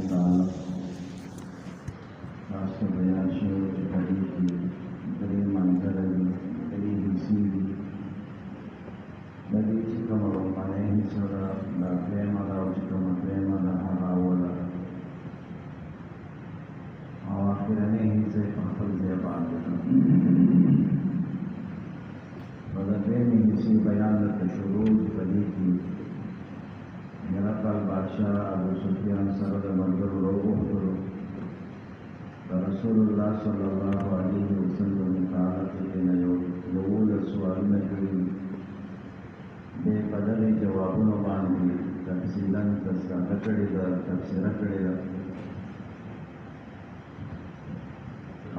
متعلق خاص بیان شعر کی حدیث کی دلیل منظر دلیل سیدی دلیل چکم رومانه سورا دا پریم دا چکم پریم دا حراولا آخرانه حصے فخل زیبان وذبین حصے بیان لتشروع دلیل کی میرا کال بادشاہ ابو سفیان سرد ملگر روغو کرو رسول اللہ صلی اللہ علیہ وسلم تعالیٰ کے یول سوال میں کری بے قدر جوابوں باندھی تفصیلاً تذکرہ کرے گا تفسیرہ کرے گا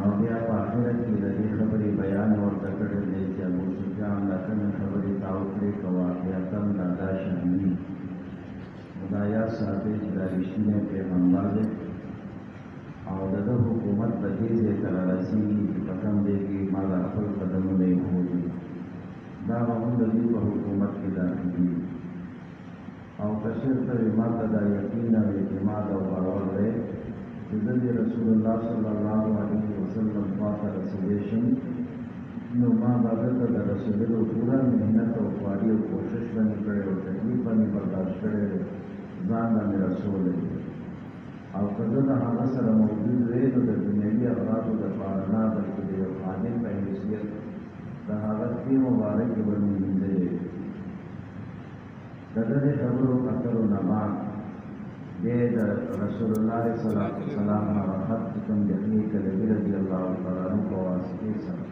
اور بیا آخرت کی لدی خبری بیان اور تکڑے دے کہ ابو سفیان لکن خبری تاوکری کواقعاتاً دادا شہنی خدایا صاحب جلالشنے پیغمبر دے اور دادا حکومت بجے سے تلارسی پتم دے گی مالا اپل قدم لے ہوگی دا محمد علی و حکومت کی داخلی اور کشر تر اماد دا یقین و اعتماد و باور رہے جدد رسول اللہ صلی اللہ علیہ وسلم فاتح رسولیشن نو ما بابت دا رسول اللہ پورا محنت و خواری و کوشش بنی کرے و تکلیف بنی برداشت کرے زان دا میرا رسول ہے اور قدر حالا سر موجود رہے تو در دنیاوی اغراض و در پارنا در کدے و خادم پہ حیثیت دا حالت کی مبارک بنی مندے قدر خبر و قطر و نمان دے در رسول اللہ صلی اللہ علیہ وسلم خط کم جہنی کلبی رضی اللہ تعالیٰ کو واسطے سر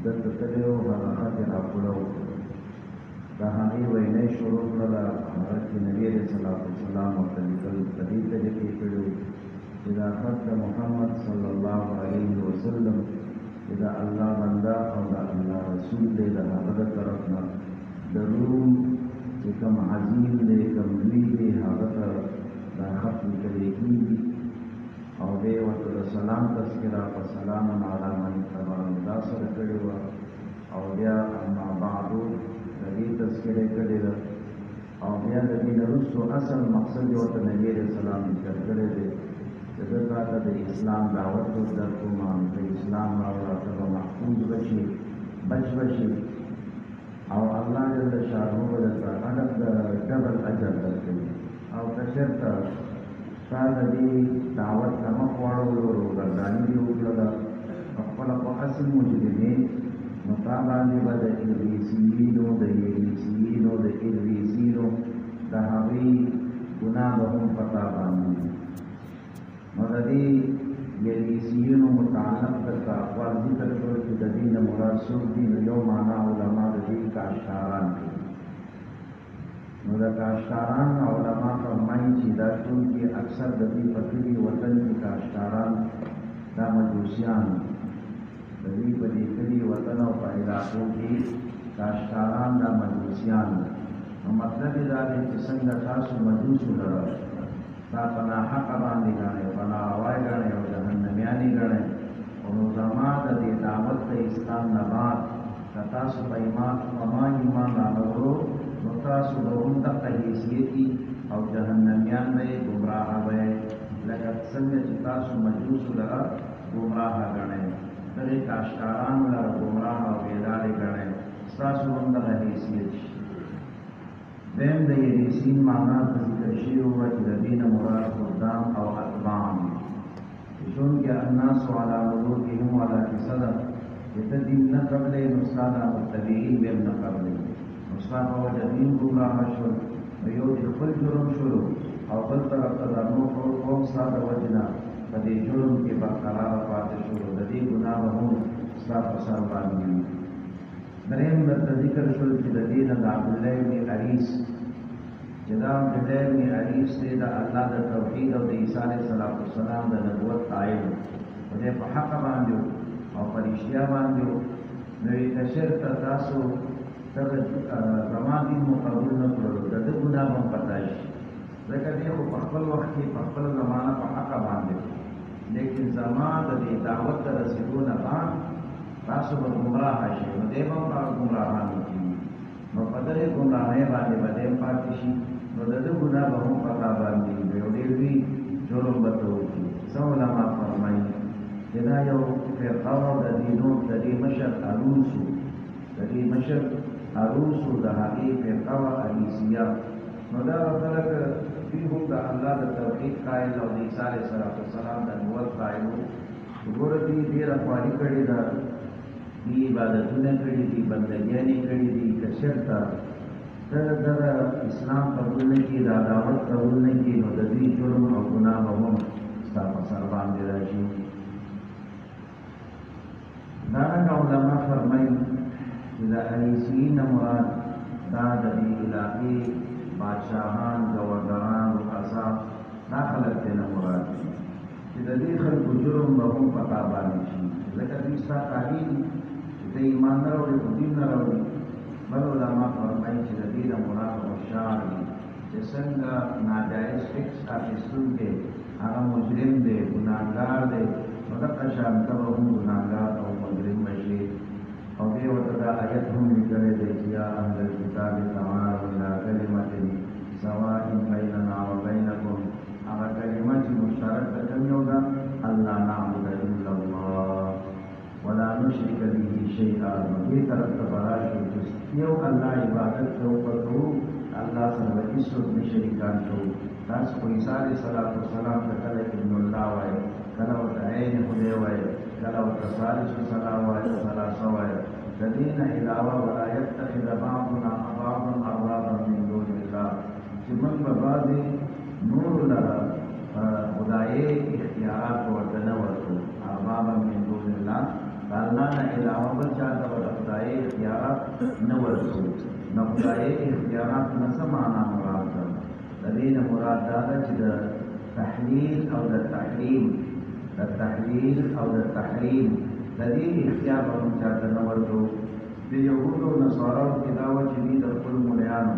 در تتلے و خط راپڑو کہانی وینے شروع کرلا حضرت نبی علیہ السلام و تنکل قدیب تجکی کرو اذا خط محمد صلی اللہ علیہ وسلم اذا اللہ بندہ اور اللہ رسول دے دا حضرت طرفنا دروم کم عظیم دے کم لوی دے حضرت دا خط نکلے کی اور دے وقت سلام تذکرہ فسلام علی من تبع مداثر کرو اور دیا اما بعدو دې تذکرې کړې ده او بیا د دې نه وروسته اصل مقصد یې ورته نبي علیه السلام ذکر کړی دی چې زه تاته د اسلام دعوت درکوم د اسلام راوړه ته به محفوظ بشي بچ بشي او الله جل شانه به درته ډبل اجر درکوي او که چېرته ستا د دې دعوت نه مخ واړولو روګرداني دې وکړله خپله په اصل مجرمې نو تا باندې به د الریسیینو د الریسینو د هغوی ګناه به هم په تا باندې نو د دې الریسیینو متعلق درته اقوال ذکر کړو چې د دې نه مراد څوک دي نو یو معنا علما د دې کاشتاران کوي نو د کاشتاران علما فرمایي چې دا ټول کې اکثر د دې په کلي وطن کې کاشتاران دا مجوسیان دلی په دې کلي وطن او په علاقو کې کاشتکاران دا مجوسیان نو مطلب دا دی چې څنګه تاسو مجوسو لره تا په ناحقه باندې ګڼئ په ناروای ګڼئ او جهنمیانې ګڼئ او نو زما د دې دعوت د اسلام نه بعد که تاسو په ایمان راوړو نو تاسو به هم دغه حیثیتي او جهنمیان به یې ګمراهه به یې لکه څنګه چې تاسو مجوسو لره ګمراهه ګڼئ دغه کاشتکاران لره ګمراه او بیدارې ګڼئ ستاسو هم دغه حیثیت شي دیم د یریسین معنا په ذکر شوي وه چې د دې نه مراد خدام او اتباع دي چونکې الناس علی ملوکهم علی کسده چې ته دین نه قبلې نو ستا دا متبعین به هم نه قبلې نو ستا په وجه دین ګمراه شول نو یو د خپل جرم شولو او بل طرف ته د نور قوم ستا د وجې نه په دې جرم کې برقراره پاتې شولو د دې ګناه به هم ستا په سر باندې وي دریم درته ذکر شول چې د دې نه د عبدالله بن عریس چې دا عبدالله بن عریس دی د الله د توحید او د عیسی علیه السلام د نبوت قایل و دی په حق باندې او په رښتیا باندې نو یې که چېرته تاسو دغه زما دین مو قبول نه کړلو د ده ګناه به هم پتا شي ځکه دی خو په خپل وخت کې په خپله زمانه په حقه باندې لیکن زما د دې دعوت ته رسېدو نه بعد تاسو به ګمراهه شئ نو دی به هم هغه ګمراهانو کېږي نو په دغې ګمراهۍ باندې به دی هم پاتې شي نو د ده ګناه به هم په تا باندې وي یو ډېر لوی جرم بتوکی سو علماء فرمائی جدا یو فرقاو دا دینو دا دی مشر عروسو دا دی مشر عروسو دا حقی فرقاو علیسیہ نو دا خلق دیهم دا اللہ دا توحید قائل او دا عیسیٰ علیہ السلام دا نبوت قائلو گوڑا دی دیر اخوانی کردی دا دی عبادتونه کړي دي بندګیانې کړي دي کشرتا در اسلام قبول نه کړي دا دعوت قبول نه کړي نو د دې جرم او ګناه به هم ستا په سر باندې راشي دارنګه علما فرمایي چې د عیسوین مراد دا د دې علاقې بادشاهان ګورنران رؤسا دا خلک ته نه مراد دي چې د دې خلکو جرم به هم پتا باندې شي ځکه دوی ستا تعلیم د ایمان نه راوړي په دین نه راوړي بل علما فرمایي چې د دې نه مراد هوښیار دي چې څنګه ناجایز ټیکس اخیستونکی هغه مجرم دی ګناهګار دی نو دغه شان ته به هم ګناهګار او مجرم بشي او دې ورته دا آیت هم لیکلی دی چې یا اهل الکتاب تعالوا الی کلمة سواء بیننا وبینکم هغه کلمه چې مشترک ده کوم یو ده الله نعبد الا الله ولا نشرك به شيئا دې طرف ته براشو چې یو الله عبادت کوو الله سره هیڅ نه شریکان کوو تاسو په عیسی علیه السلام ته کله ابن الله وایي کله ورته عین خدای وایي کله ورته ثالث السلام وایي ثلاثه وایي د دې نه علاوه ولا يتخذ بعضنا بعضا اربابا من دون الله چې موږ به بعضې نور لره خدایي اختیارات ورته نه ورکړو اربابا من دون الله الله نه علاوه بل چاته به خدایي اختیارات نه ورکړو نو خدایي اختیارات نه څه معنا مراد ده د دې نه مراد دا ده چې د تحلیل او د تحریم د دې اختیار به موږ چاته نه ورکړو د یهودو او نصاراو کې دا وه چې دوی د خپلو مریانو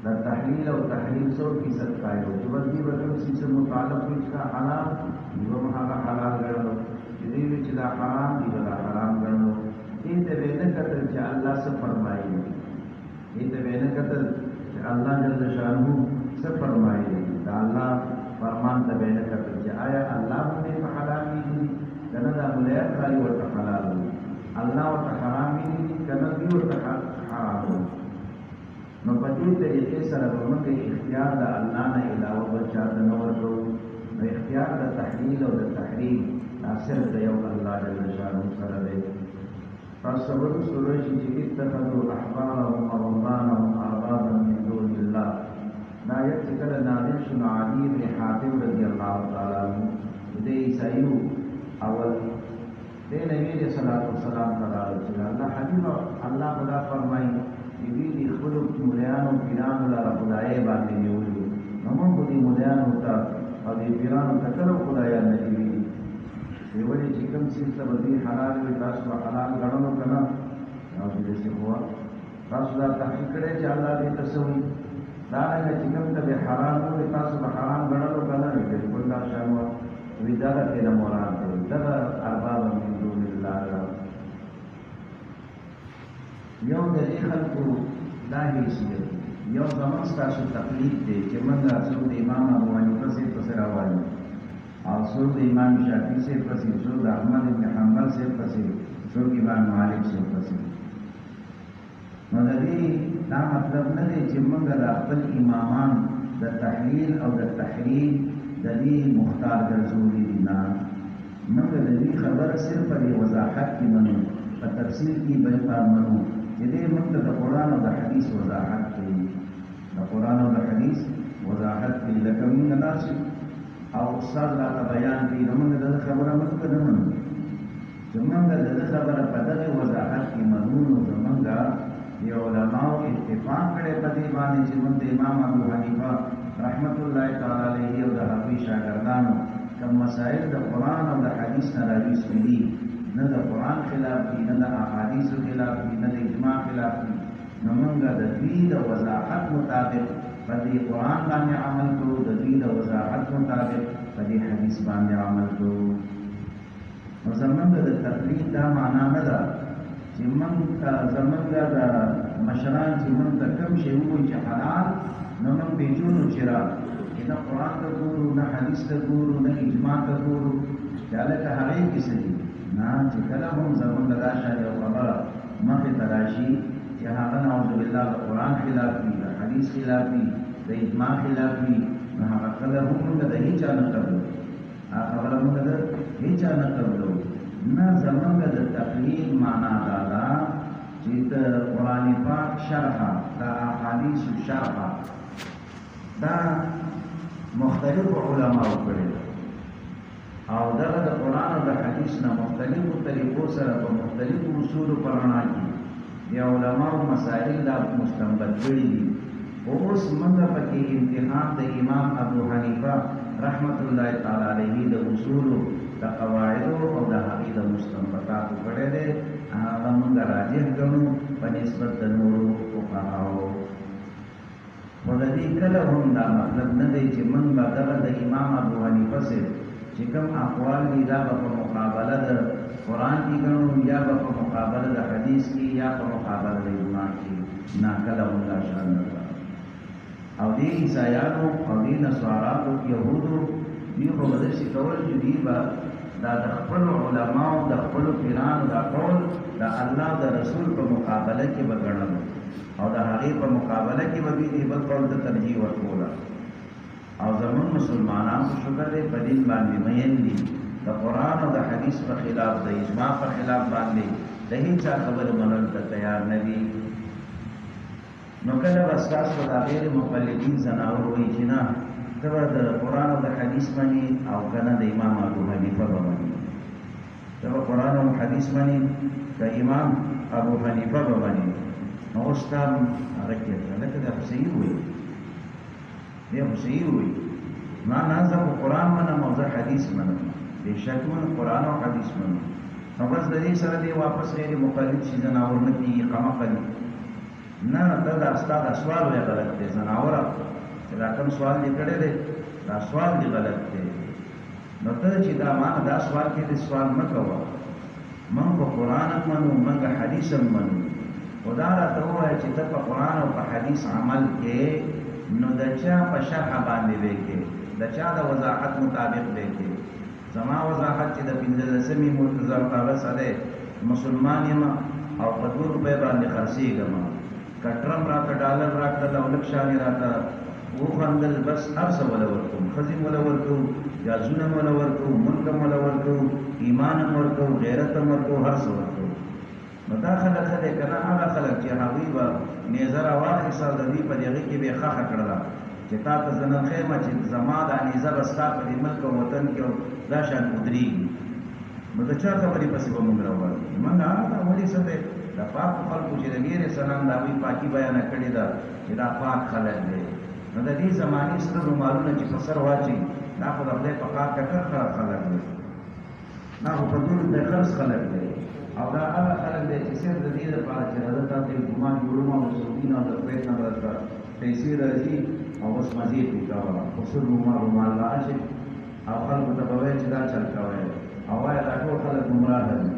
د تحلیل او تحریم 100% قایل وو چې بس دوی به کوم څیز سره متعلق وي چې دا حلال دوی به هم هغه حلال ګڼلو چې دوی وي چې دا حرام دوی به دا حرام ګڼلو دې ته به یې نه کتل چې الله څه فرمایي دې ته به یې نه کتل چې الله جل شانه څه فرمایي دا الله فرمان ته به یې نه کتل چې آیا الله هم دې په حلال ویلي که نه دا ملیات رایي ورته حلال وي الله ورته حرام ویلي که نه دوی ورته حرام وي نو په دې طریقې سره به موږ اختیار د الله نه علاوه بل چاته نه ورکوو نو اختیار د تحلیل او د تحریم دا صرف د یو الله جل شانه سره دی تاسو به سورې چې اتخذوا احبارهم ورهبانهم اربابا من دون الله دا یت کله نازل شو عدی بن حاتم رضی الله تعالی عنہ د عیسایو اول د نبی صلی الله علیه وسلم تعالی چې الله حبیب الله خدا فرمایي چې دې خپل مولانو پیرانو لپاره خدای باندې نیولې نو موږ دې مولانو ته او دې پیرانو ته کړو خدای نه دی وی ولې چې کوم څه ته دې حلال وي تاسو حلال غړنو کنه او دې څه هوا تاسو دا تحقیق کړئ چې الله دې تسوي دا نه چې کوم ته حرام وي تاسو به حرام غړنو کنه بالکل دا شامو وی دا ته نه مراد دی دا ارباب من دون الله یو د دې خلکو دا حیثیت یو زموږ ستاسو تقلید دی چې موږ څوک د امام ابو حنیفه صاحب پسې راوایو او څوک د امام شافعي صاحب پسې څوک د احمد بن حنبل صاحب پسې څوک امام مالک صاحب پسې نو د دې دا مطلب نه دی چې موږ د خپل امامان د تحلیل او د تحریم د دې مختار ګرځولي دي نه موږ د دې خبره صرف په وضاحت کې منو په تفسیر کې به منو چې دې موږ د قرآن او د حدیث وضاحت کوي د قرآن او د حدیث وضاحت کوي لکه موږ داسې او استاد راته بیان کوي نو موږ د خبره موږ نه منو چې موږ د خبره په دغه وضاحت کې منو نو زموږ د علماو اتفاق کړی په دې باندې چې موږ د امام ابو حنیفه رحمت الله تعالی علیه او د هغوی شاګردانو کوم مسائل د قرآن او د حدیث نه راویستلي دي نه د قرآن خلاف دي نه د احادیثو خلاف دي نه د اجماع خلاف دي نو موږ د دوی د وضاحت مطابق په دې قرآن باندې عمل کوو د دوی د وضاحت مطابق په دې حدیث باندې عمل کوو نو زموږ د تقلید دا معنا نه ده چې موږ زموږ د مشران چې موږ ته کوم شی ووایي چې حلال نو موږ بیجونو چې را نه قرآن ته ګورو نه حدیث ته ګورو نه اجماع ته ګورو چې هلکه هغې کیسه دي نه چې کله هم زمونږ دا شان یو خبره مخې ته راشي چې هغه نعوذ بالله د قرآن خلاف وي د حدیث خلاف وي د اجماع خلاف وي نو هغه کله هم موږ د هېچا نه قبلو هغه خبره موږ د هېچا نه قبلو نه زمونږ د تقلید معنا دا ده چې د قرآن پاک شرحه د احادیثو شرحه دا مختلف علماء کړي او دغه د قرآن او د حدیث نه مختلفو طریقو سره په مختلفو اصولو په رڼا کې د علماو مسائل دا مستنبط کړي دي اوس موږ پکې امتحان د امام ابو حنیفه رحمت الله تعالی علیه د اصولو د قواعدو او د هغې د مستنبطاتو کړی دی هغه موږ راجح ګڼو په نسبت د نورو فقهاو خو د دې کله هم دا مطلب نه دی چې موږ به دغه د امام ابو حنیفه صاحب چې کوم اقوال دي دا به په مقابله د قرآن کې ګڼو یا به په مقابله د حدیث کې یا په مقابله د اجماع کې نه کله هم دا شان نه ده او دې عیسایانو او دې نصارانو یهودو دوی خو به داسې کول چې دوی به دا د خپلو علماو د خپلو پیرانو دا قول د الله د رسول په مقابله کې به ګڼل او د هغې په مقابله کې به دوی دې بل قول ته ترجیح ورکوله او زمون مسلمانانو شکر دی په دین باندې مین دي د قرآن او د حدیث په خلاف د اجماع په خلاف باندې د هیچا خبره منلو ته تیار نه دي نو کله به ستاسو دا غیر مقلدین زناور وایي چې نه ته به د قرآن او د حدیث منې او که نه د امام ابو حنیفه به منې ته به قرآن او حدیث منې د امام ابو حنیفه به منې نو اوس تا هغه کې لکه دا خو صحیح وایي دی خو صحیح وایي نه زه خو قرآن منم او زه حدیث منم بېشک من قرآن او حدیث منم نو بس د دې سره دی واپس غیر مقلد شي زناور نه کېږي قمقلي نه ته دا ستا دا سوال وی غلط دی زناوره چې دا کوم سوال دې کړی دی دا سوال دې غلط دی نو ته چې دا ما دا سوال کې دې سوال مه کوه موږ په قرآن هم منو موږ حدیث هم منو خو دا راته ووایه چې ته په قرآن او په حدیث عمل کې نو د چا په شرح باندې به کې د چا د وضاحت مطابق به کې زما وضاحت چې د 15مې مرتضی کاغذ سره مسلمان یم او په 2 روپۍ باندې خرڅېږم کټرم راته ډالر راکړل او لږ شانې راته وخندل بس هر څه وله ورکوم ښځې م وله ورکوو جازونه م وله ورکوو ملک م وله ورکوو ایمان هم ورکوو غیرت هم ورکوو هر څه ورکوو نو دا خلک ښه دی که نه هغه خلک چې هغوی به نیزه راواخېسته او د دوی په دې هغې کې به یې ښخه کړله چې تا ته زه نن ښیم چې زما دا نیزه به ستا په دې ملک او وطن کې دا شان ودرېږي نو د چا خبرې پسې به موږ راوړو موږ دا ولې څه دی د پاکو خلکو چې د نبي علیه السلام د هغوی پاکي بیانه کړې ده چې دا پاک خلک دی نو د دې زمانې سره رومالونه چې په سر واچوي دا خو د خدای په کار ټکر خلک دی دا خو په دور د خرڅ خلک دی او دا هغه خلک دی چې صرف د دې لپاره چې زه تاسو ته ګمان جوړوم او د سعودي نه او د کویت نه به درته پیسې راځي او اوس مزې پرې کوه خو سر رومال راشي او خلکو ته به وایي چې دا چل کوئ او وایه دا ټول خلک ګمراه دي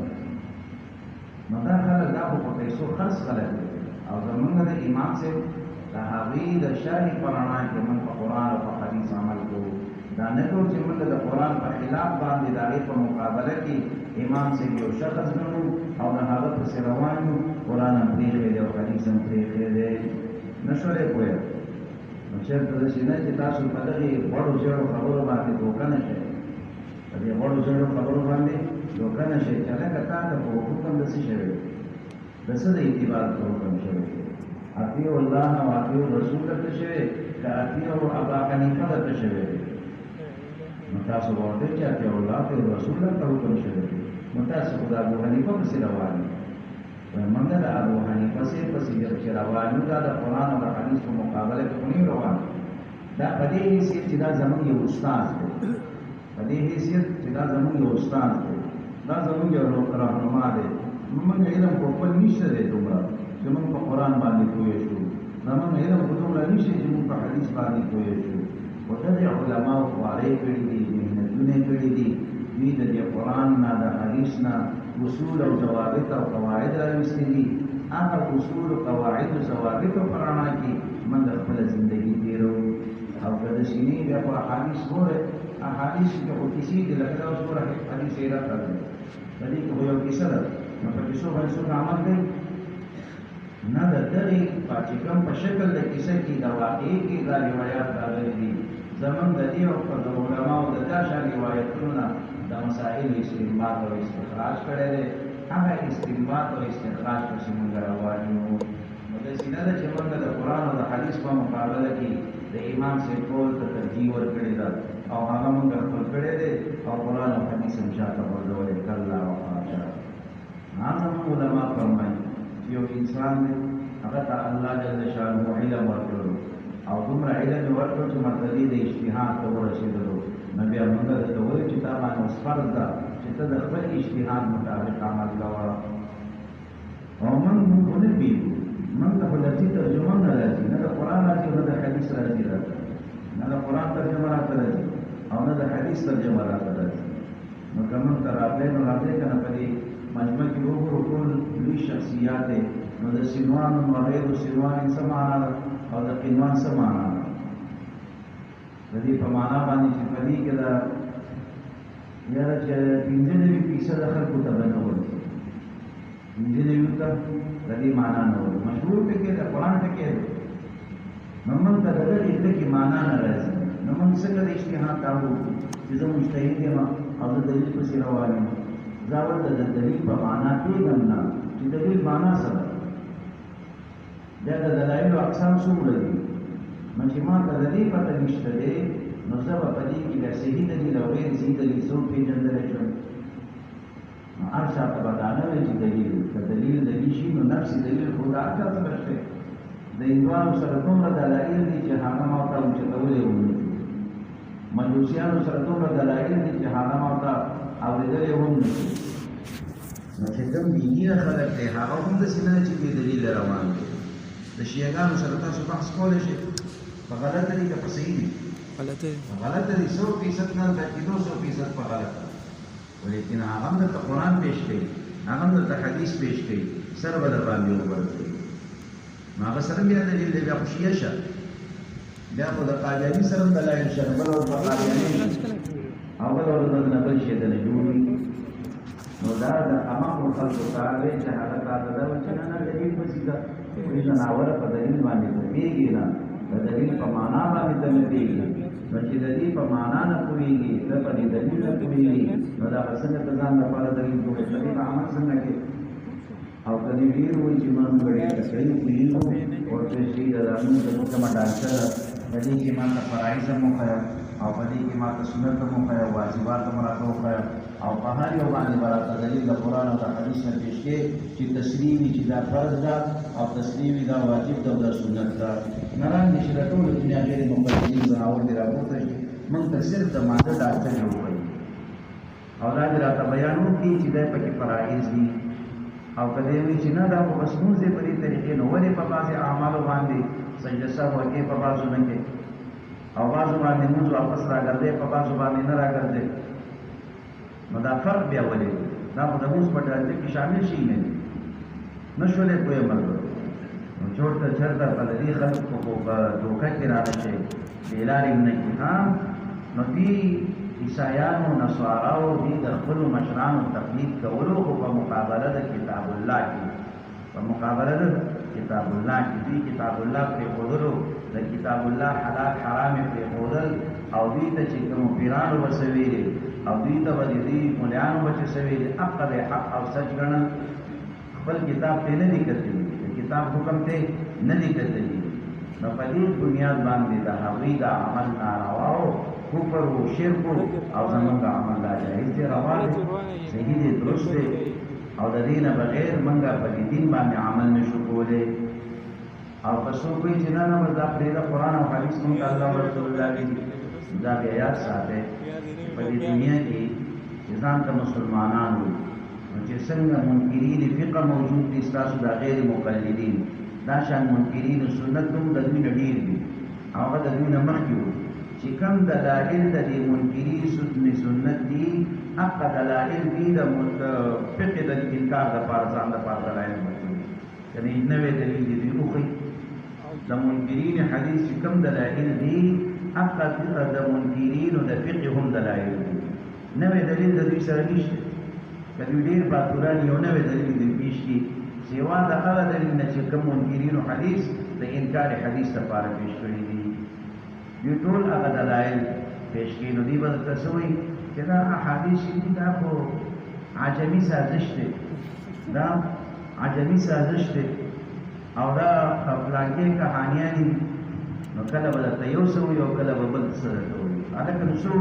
نو دا خلک دا خو په پیسو خرڅ خلک دي او زمونږ د امام صاحب د هغې د شرح په رڼا کې موږ په قرآن او په حدیث عمل کوو دا نه کوو چې موږ د قرآن په خلاف باندې د هغې په مقابله کې امام صاحب یو شخص ګڼو او د هغه پسې روان یو قرآن هم پرېښی دی او حدیث هم پرېښی دی نه شولې پوهه نو چېرته داسې نه چې تاسو په دغې غوړو ژېړو خبرو باندې دوکه نه شئ په دې غوړو ژېړو خبرو باندې دوکه نه شئ چې هلکه تا ته په حکم د څه شوی د څه د اعتبار په حکم شوی اطیعوا الله او اطیعوا الرسول درته شوی که اطیعوا ابا حنیفه درته شوی نو تاسو به ورته چې اطیعوا الله اطیعوا الرسول درته حکم شوی نو تاسو خو د ابو حنیفه پسې روان یو موږ د ابو حنیفه صاحب پسې چې روان یو دا د قرآن او د حدیث په مقابله کې خو نه روان دا په دې حیثیت چې دا زموږ یو استاد دی په دې حیثیت چې دا زموږ یو استاد دی دا زموږ یو رهنما دی موږ علم په خپل نشته دی دومره چې موږ په قرآن باندې پوه شو زموږ علم په دومره نشته چې موږ په حدیث باندې پوه شو خو دغې علماو خوارۍ کړي دي محنتونه کړي دي دوی د دې قرآن نه د حدیث نه اصول او ضوابط او قواعد راویستي دي هغه اصول او قواعد او ضوابطو په رڼا کې موږ خپله زندګي تېروو او کله سینې بیا په حدیث ګوره احادیث کې او کسی د لکه اوس ګوره حدیث یې راځي د دې کو یو کیسه ده نو په کیسو باندې څو عمل کوي نه د دغه پاتې کوم په شکل د کیسه کې د واقعي کې دا روایت راغلي دي زمون د دې او په علماء د داشا روایتونو د مسائل استنباط او استخراج کړي دي هغه استنباط او استخراج په څنګه راوړي نو د سینه د چمنګ د قران او د حدیث په مقابله کې د امام سے کول ته ترجیح ورکړي ده او هغه موږ خپل کړي دي او قران او حدیث هم شاته ورولې کله او حاجه هغه علماء فرمایي یو انسان دی هغه ته الله جل شانه علم ورکړو او دومره علم ورکړو چې مقصدی د اجتهاد ته ورسېدلو نبی موږ ته وایي چې تا باندې فرض ده چې ته د خپل اجتهاد مطابق عمل کوه او موږ نه پیږو موږ ته لږی ترجمه نه راځي نه د قرآن راځي نه د حدیث راځي نه د قرآن ترجمه راځي او نه د حدیث ترجمه راځي نو کوم تر راځي کنه په دې مجمع کې وګورو ټول لوی شخصیات نو د سینوان او غیر سینوان سمانا او د قینوان سمانا د دې په معنا باندې چې په دې کې دا یاره چې 15% د خلکو ته بنول 15% ته د دې معنا نه وي مشهور کې د قرآن کې نو موږ ته د دې کې معنا نه راځي نو موږ څنګه د اجتهاد کاوه چې زه مجتهد یم او د دلیل په سر روان یم زاوت د دلیل په معنا کې نه چې دلیل معنا سره دا د دلایل اقسام څومره دي نو چې ما ته د دې پته نشته دی نو زه به په دې کې د صحیح دلیل او غیر صحیح دلیل څو پیژندلی شم نو هر چا ته به دا نه وي چې دلیل دلیل شي نو نفسي دلیل خو دا هر چا ته به شته د هندوانو سره دومره دلایل دي چې هغه ما ته اوچتولی ونشي مجوسیانو سره دومره دلایل دي چې هغه ما ته اورېدلی هم نشي نو چې کوم بیني خلک دی هغه هم داسې نه چې بې دلیل روان دی د شیعهګانو سره تاسو بحث کولی شئ په غلطه دي که په صحیح دي غلطه دي 100% نه بلکې 200% په غلطه ولیکن هغه هم درته قرآن پیش کوي هغه هم درته حدیث پیش کوي سر به در باندې وګرځوي نو هغه سره بیا دلیل دی بیا خو شیعه شه بیا خو د قادیاني سره هم دلایل شه بل ورته قادیاني او بل ورته نه بل شي دله جوړوي نو دا د عامو خلکو کار دی چې هغه کار ده چې نه دلیل پسې ده وایي ځناوره په دلیل باندې پوهېږي نه د دلیل په معنا باندې ته نه پوهېږي نو چې د دې په معنا نه پوهېږي ته په دې دلیل نه پوهېږي نو دا به څنګه ته ځان لپاره دلیل جوړوې په دې عمل څنګه کوې او که دې ډېر وایي چې ما موږ ډېر صحیح پوهېږو ورته شي د موږ کومه ډاکټره د دې کې ما ته فرایض هم وښیه او په دې کې ما ته سنت هم وښیه واجبات هم راته وښیه او په هر یو باندې به راته دلیل د قرآن او د حدیث نه پېښ کړې چې تصریح وي چې دا فرض ده او تصریح وي دا واجب ده او دا سنت ده نه راندې چې د ټولو دنیا غیر مقلدین ځناور دې راپورته شي موږ ته صرف د ماده ډاکټر یې وښیي او دا دې راته بیان وکړي چې دی پکې فرایض دي او که دی وایي چې نه دا خو بس مونځ دی په دې طریقې نو ولې په بعضې اعمالو باندې سجده سهو کې په بعضو نه کې او بعضو باندې مونځ واپس راګرځې په بعضو باندې نه راګرځې نو دا فرق بیا ولې دا خو د مونځ په ډلې کې شامل شي نه شولې پوهې ملګرو نو چورته چېرته په دې خلکو خو په دوکه کې رانشي بې لارې نه کړي نو دې عیسایانو نصاراو دې د خپلو مشرانو تقلید کولو خو په مقابله د کتاب الله کې په مقابله د کتاب الله کې دې کتاب الله پرېښودلو د کتاب الله حلال حرام یې پرېښودل او دوی ته چې کوم پیرانو به څه ویلې او دوی ته به د دې ملیانو به چې څه ویلې حق دی حق او سچ ګڼل خپل کتاب ته نه دي کتلي د کتاب حکم ته نه دي کتلي نو په دې بنیاد باندې د هغوی د عمل نارواو کفر و شرک او زمونږ عمل دا جایز دی روا دی صحیح دی درست دی او د دې نه بغیر موږ په دې دین باندې عمل نشو کولی او که څوک وایي چې نه بس دا پرېږده قرآن او حدیث موږ الله او رسول الله دي دا بیا یاد ساتئ په دې دنیا کې چې ځان ته مسلمانان وي نو چې څنګه منکرین فقه موجود دي ستاسو د غیر مقلدین دا شان منکرین سنت هم د دوی نه ډېر دي هغه د دوی نه مخکې وو چې کوم دلایل د دې منکرین سنت دي هغه دلایل دي د فقه د انکار دپاره ځان دپاره دلایل موجود یعنې نوې دلیل دي دوی وښیي د منکرین حدیث چې کوم دلایل دي حق د منکرینو د فقه هم دلایل دي نوې دلیل د دوی سره نشته کله ډېر باتوران یو نوې دلیل دې پیش کی سیوا د هغه دلیل نه چې کوم منکرینو حدیث د انکار حدیث لپاره پیش کړی دي یو ټول هغه دلایل پیش کړي نو دی به تسوي چې دا احادیث دي دا خو عجمی سازش دی دا عجمی سازش دی او دا خپلانګي کہانیانی نو کله به ته یو سو یو کله به بل سره کوي اته کوم څو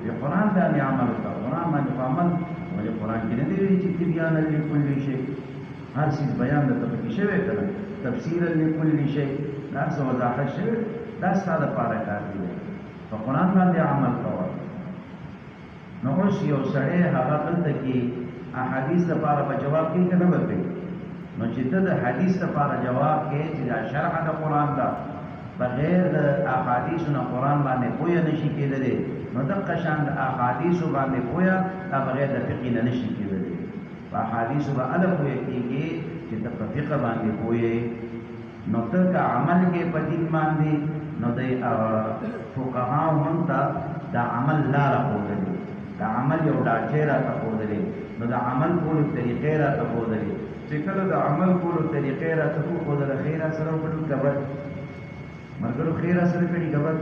په قرآن باندې عمل وکړه قرآن باندې عمل ولې قرآن کې نه دی چې بیان لكل شی هر څه بیان د تفصیل شوی کړه تفسیر لكل شی دا څه وضاحت شوی دا ستاسو لپاره کار دی په قرآن باندې عمل کوه نو اوس یو سړی هغه دلته کې احادیث لپاره په جواب کې کنه ورته نو چې ته د حدیث لپاره جواب کې چې دا شرح د قرآن دا بغیر د احادیث نه قرآن باندې پوهه نشي کېدلی نو د قشان د احادیث باندې پوهه دا بغیر د فقه نه نشي کېدلی په احادیث باندې پوهه کېږي چې د فقه باندې پوهه نو ته کا عمل کې په دین باندې نو د فقهاو هم ته دا عمل لار راوړي دا عمل یو ډاچې را راوړي نو دا عمل کولو طریقې را راوړي چې کله دا عمل کولو طریقې را راوړي د خیر سره وکړو کبر مرګرو خیر سره کړي کبر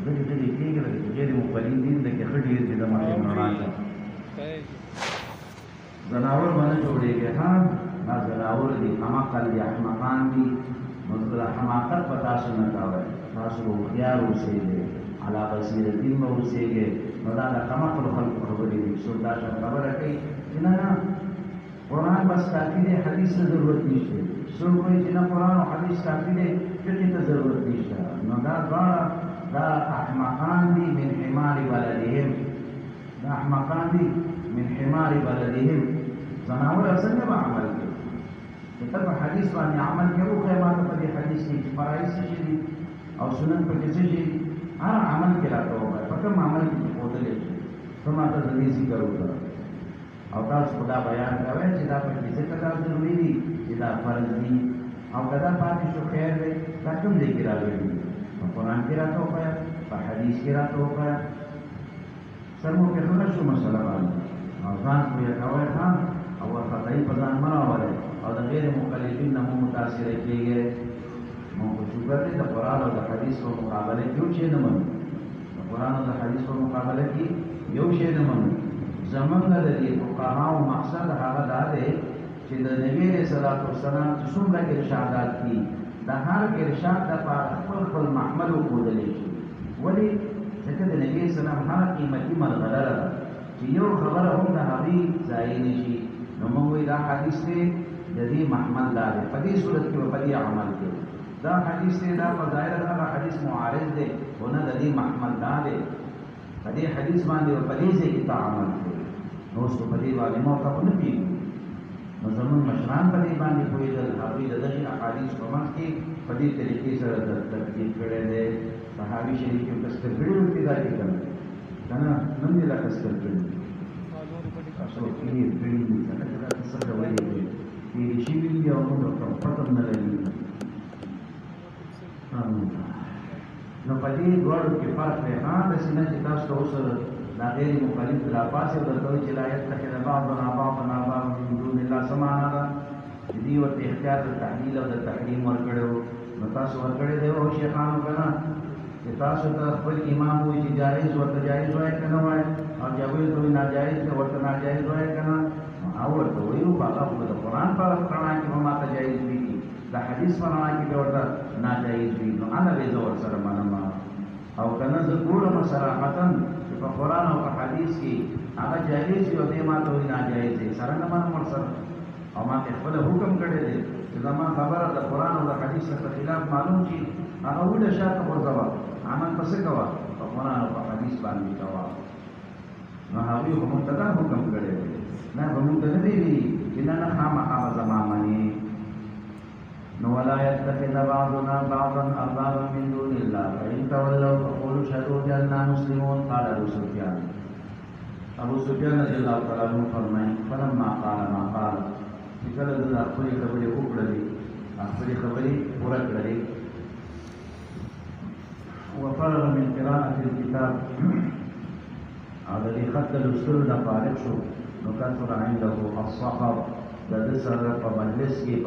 دغه دې کېږي چې غیر مقلدین دین د کې خډې دې د ماهر نه زناور باندې جوړېږي ها ما زناور دي حماقل دي احمقان دي مطلب حماقت پتا سن کاوه تاسو خيار اوسېږي علا بصیرت دین مو اوسېږي نو دا د حماقل خلق خبرې دي څو دا خبره کوي چې نه قرآن بس کافی دی حدیث ته ضرورت نشته څو کوئی چې نه قرآن او حدیث کافی دی فقه ته ضرورت نشته نو دا احمقان دي من حمار بلدهم دا احمقان دي من حمار بلدهم زناور څنګه به عمل کوي چې ته په حدیث باندې عمل کوي خو ما ته په حدیث کې فرایض شي او سنت په کې شي هر عمل کې راځو په کوم عمل کې پوتلې شي ته ما ته دې ذکر وکړه او تاسو خدا بیان کوي چې دا په کې څه کار ضروري دي چې دا فرض دي او کدا پاتې شو خیر دی دا کوم ځای کې راغلي په قرآن کې راځو په حدیث کې راځو سمو کې خبر شو مسله باندې او ځان کو یې کوي او خدای په ځان مراوله او د غیر مقلدین نه متاثر کیږي مو په شکر دې د قرآن او د حدیث په مقابله کې یو شی نه منو د قرآن او د حدیث په مقابله کې یو شی نه منو زمونږ د دې فقهاو مقصد هغه دا دی چې د نبی رسول الله والسلام چې څومره ارشادات دي د هر ارشاد د خپل محمل او کولې شي ولی ځکه د نبی سلام هر قیمتي مرغلره چې یو خبره هم د هغې ځای نشي نو موږ دا حدیث دی د دې محمل دا دی په دې صورت کې په دې عمل کې دا حدیث دی دا په ظاهر دا حدیث معارض دی او نه د دې محمل دا دی په دې حدیث باندې په دې ځای کې عمل کوي نو اوس په دې باندې موقع نه پیږي نو زمون مشران په دې باندې پوهېدل هغوی د دغې احادیث په منځ کې په دې طریقې سره ترتیب کړی دی صحابي شریف یو کسر کړي و ابتدا کې کنه نن دې لا کسر کړي تاسو کې کړي دي کنه دا څه ډول دی تیری شي وی او نو پته نه لګي نو په دې ډول کې فرق دی د سینه چې تاسو اوس دا غیر مخالف لا پاسه ورته چې لا يتخذ بعضنا بعضا من دون الله سمعنا دې ورته اختیار د تحلیل او د تحریم ورکړو نو تاسو ورکړې دی او شیخانو کنه چې تاسو ته خپل امام وایي چې جایز ورته جایز وایي کنه وایي او جوایز وایي ناجایز ورته ناجایز وایي کنه او ورته وایو هغه د قرآن په قرآن کې هم ماته جایز وي د حدیث په معنا کې ورته ناجایز وي نو انا به زور سره منما او کنه زه ګورم صراحتاً چې په قرآن او په حدیث کې هغه جایز وي او دې ماته وایي ناجایز دي سره نه منم سره او ما خپل حکم کړی دی چې زما خبره د قرآن او د حدیث سره خلاف معلوم شي هغه وړه شاته ورځوا عمل پسې کوا په قرآن او په حدیث باندې کوا نو هغوی خو موږ ته دا حکم کړی دی نه به موږ ته نه دی ویلي چې نه نه خامخا به زما منې نو ولا يتخذ بعضنا بعضا اربابا من دون الله فان تولوا فقولوا اشهدوا بأننا مسلمون قال ابو سفیان رضی الله تعالی عنہ فرمایي فلما قال ما قال چې کله د خپلې خبرې وکړلې خپلې خبرې پوره کړلې وفرغ من قراءة الكتاب الذي خط الأسطول نفارق شو نكثر عنده الصخب لدسر فمجلس کی